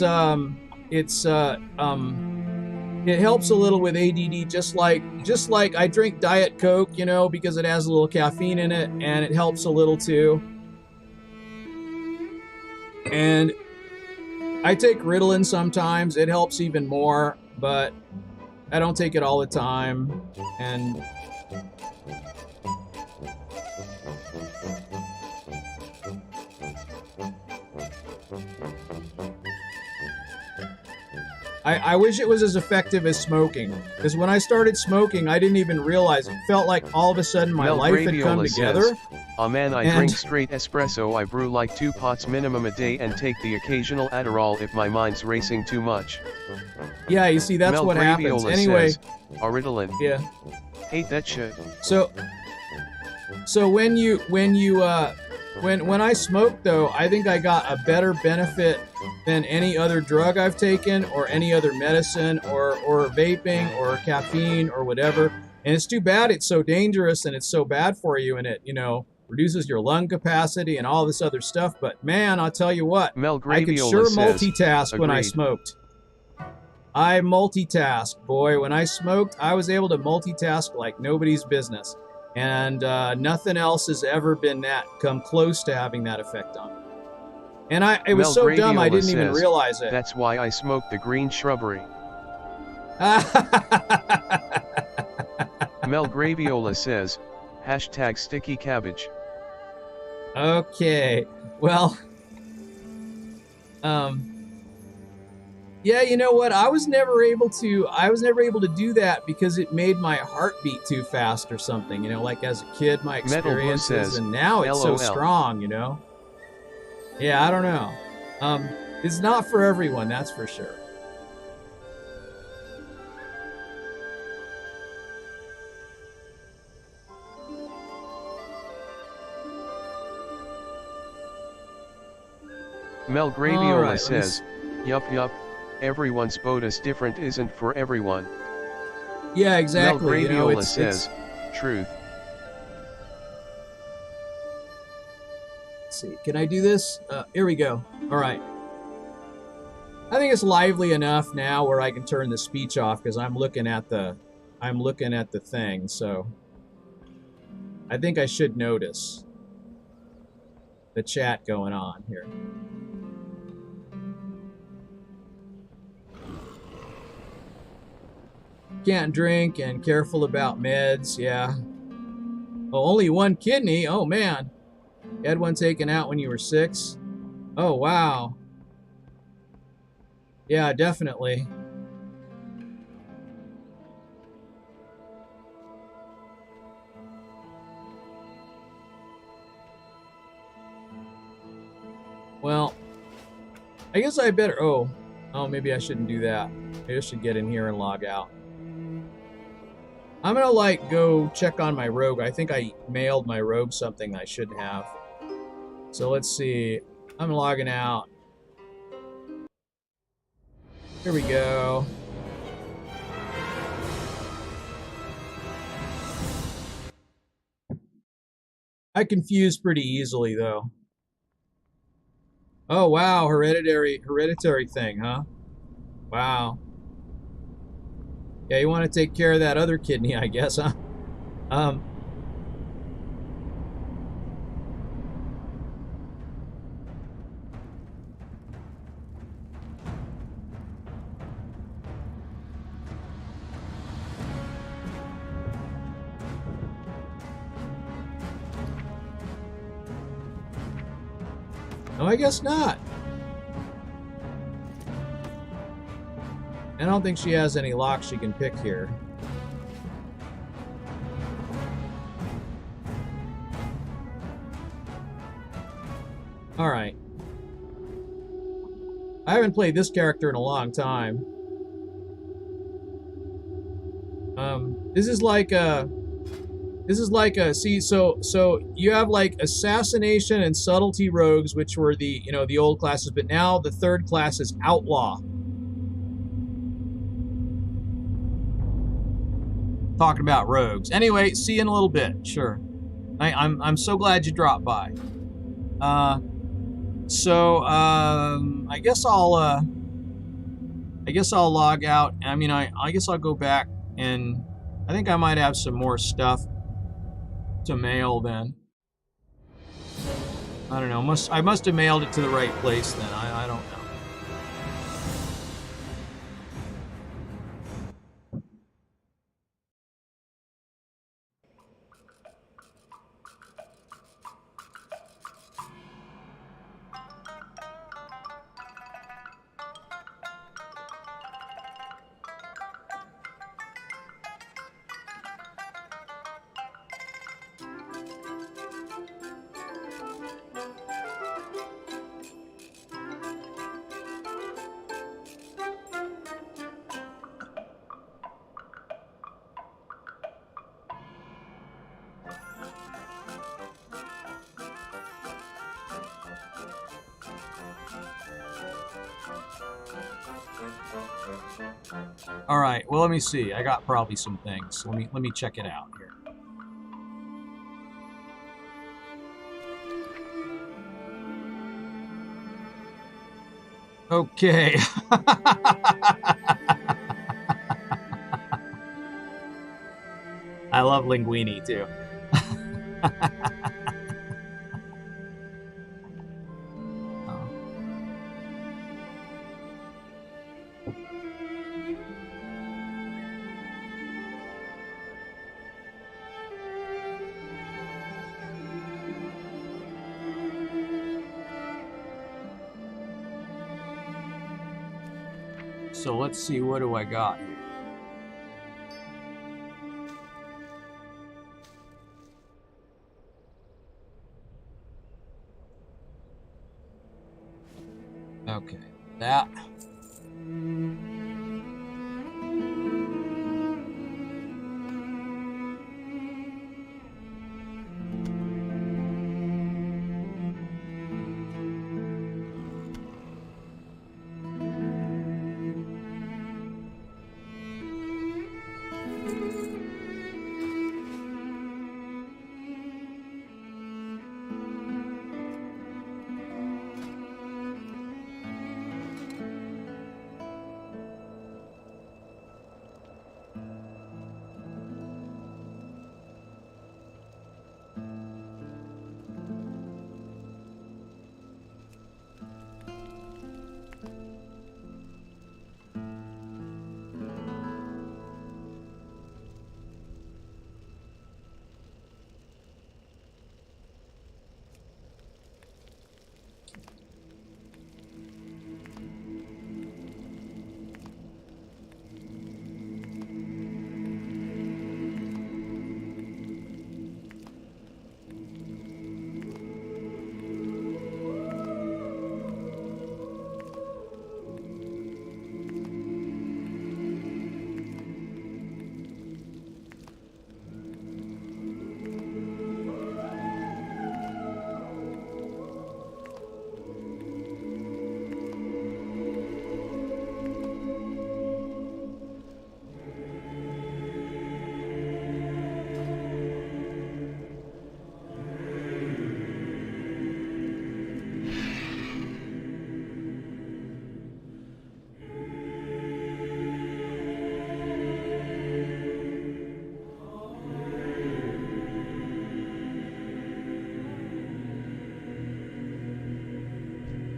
helps a little with ADD, just like I drink Diet Coke, you know, because it has a little caffeine in it, and it helps a little too. And I take Ritalin sometimes; it helps even more, but I don't take it all the time, and I wish it was as effective as smoking, because when I started smoking, I didn't even realize it. Felt like all of a sudden my Mel life had come Graviola together. says, "Ah man, I drink straight espresso. I brew like 2 pots minimum a day and take the occasional Adderall if my mind's racing too much." Yeah, you see, that's Mel what happens. Graviola Anyway, says, Ritalin. yeah. Hate that shit. So when I smoked though, I think I got a better benefit than any other drug I've taken or any other medicine or vaping or caffeine or whatever. And it's too bad it's so dangerous and it's so bad for you, and it, you know, reduces your lung capacity and all this other stuff. But man, I'll tell you what, Mel I could Graviola sure says, multitask when I agreed. smoked. I multitask, boy. When I smoked, I was able to multitask like nobody's business. And nothing else has ever come close to having that effect on me. And it was Mel so dumb I Graviola didn't even says, realize it. That's why I smoke the green shrubbery. Mel Graviola says, hashtag sticky cabbage. Okay, well, Yeah, you know what? I was never able to do that because it made my heart beat too fast or something, you know, like as a kid, my Metal Blue experiences, says, and now it's so LOL. strong, you know? Yeah, I don't know. It's not for everyone, that's for sure. Melgradiola Alright, says, yup, everyone's boat is different isn't for everyone. yeah, exactly. You know, Melgradiola it's says, truth. Let's see. Can I do this? Here we go. All right. I think it's lively enough now where I can turn the speech off because I'm looking at the thing. So I think I should notice the chat going on here. Can't drink and careful about meds. Yeah. Oh, only one kidney. Oh man. You had one taken out when you were 6. Oh wow. Yeah, definitely. Well, I guess I better... Oh, maybe I shouldn't do that. Maybe I should get in here and log out. I'm gonna, like, go check on my rogue. I think I mailed my rogue something I shouldn't have. So let's see. I'm logging out. Here we go. I confuse pretty easily, though. Oh, wow. Hereditary thing, huh? Wow. Yeah, you want to take care of that other kidney, I guess, huh? No, I guess not. I don't think she has any locks she can pick here. Alright. I haven't played this character in a long time. This is like a... See, so you have like assassination and subtlety rogues, which were the, you know, the old classes, but now the third class is outlaw. Talking about rogues. Anyway, see you in a little bit. Sure. I'm so glad you dropped by. I guess I'll log out. I mean, I guess I'll go back, and I think I might have some more stuff to mail then. I don't know. I must have mailed it to the right place then. I don't know. All right. Well, let me see. I got probably some things. Let me check it out here. Okay. I love linguini too. So let's see, what do I got here? Okay, that.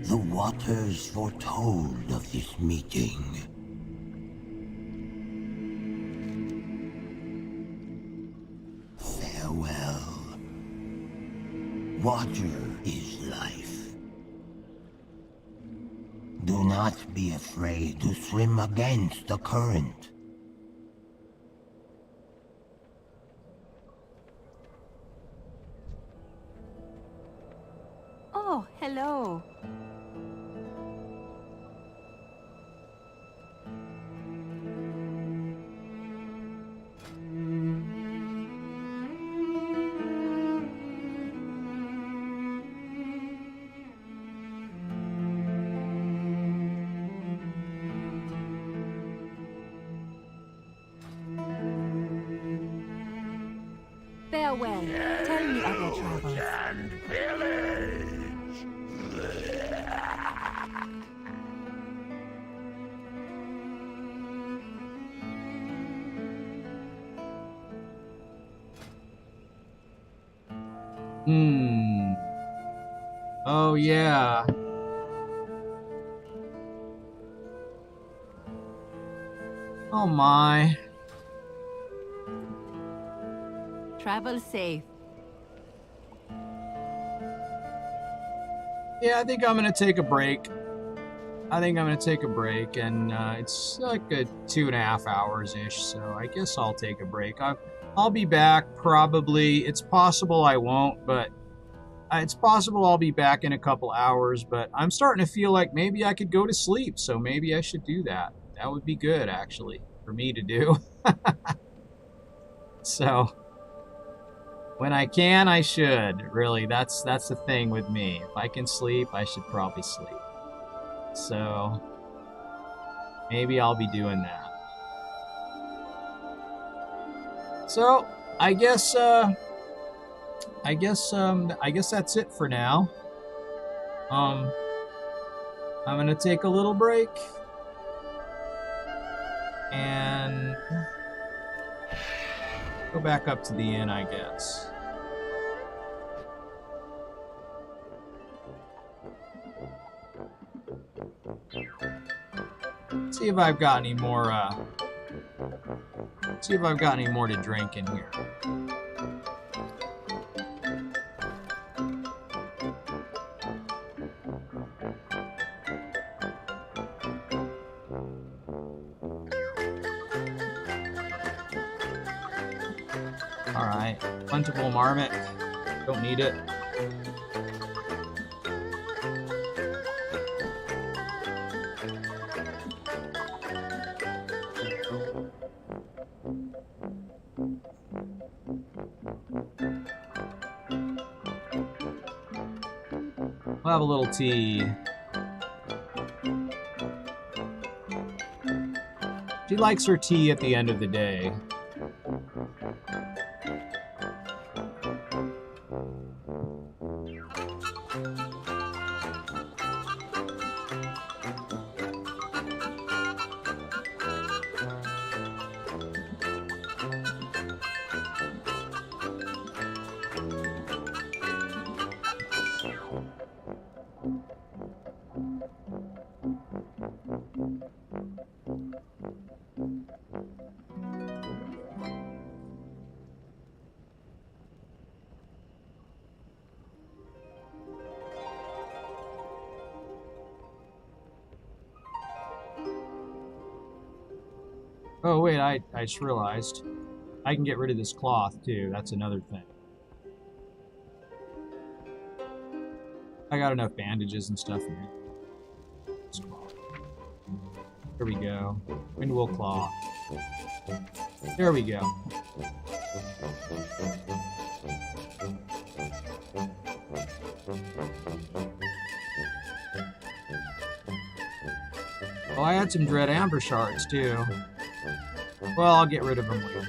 The waters foretold of this meeting. Farewell. Water is life. Do not be afraid to swim against the current. Oh, hello. Farewell. Tell me of your travels. And pillage! Oh, yeah. Oh, my. Travel safe. Yeah, I think I'm gonna take a break. And it's like a 2.5 hours-ish, so I guess I'll take a break. I'll be back probably. It's possible I won't, but it's possible I'll be back in a couple hours, but I'm starting to feel like maybe I could go to sleep, so maybe I should do that. That would be good, actually, for me to do. So, when I can, I should. Really, that's the thing with me. If I can sleep, I should probably sleep. So, maybe I'll be doing that. So, I guess that's it for now. I'm gonna take a little break and go back up to the inn, I guess. See if I've got any more to drink in here. Alright. Plentiful marmot. Don't need it. We'll have a little tea. She likes her tea at the end of the day. Oh wait, I just realized. I can get rid of this cloth too, that's another thing. I got enough bandages and stuff in here. This cloth. There we go. Windwool cloth. There we go. Oh, I had some Dread Amber shards too. Well, I'll get rid of them later.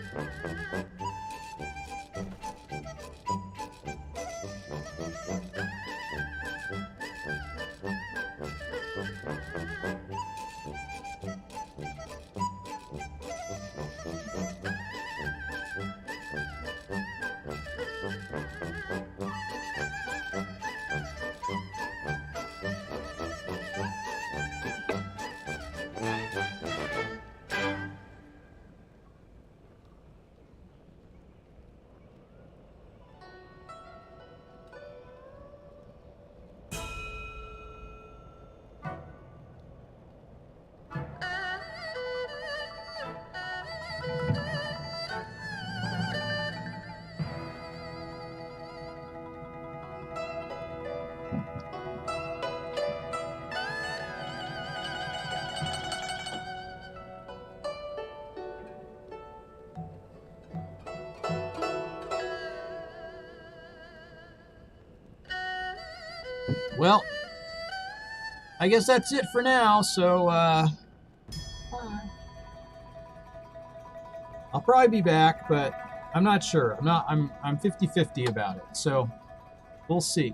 Well, I guess that's it for now, so, I'll probably be back, but I'm not sure. I'm 50-50 about it, so we'll see.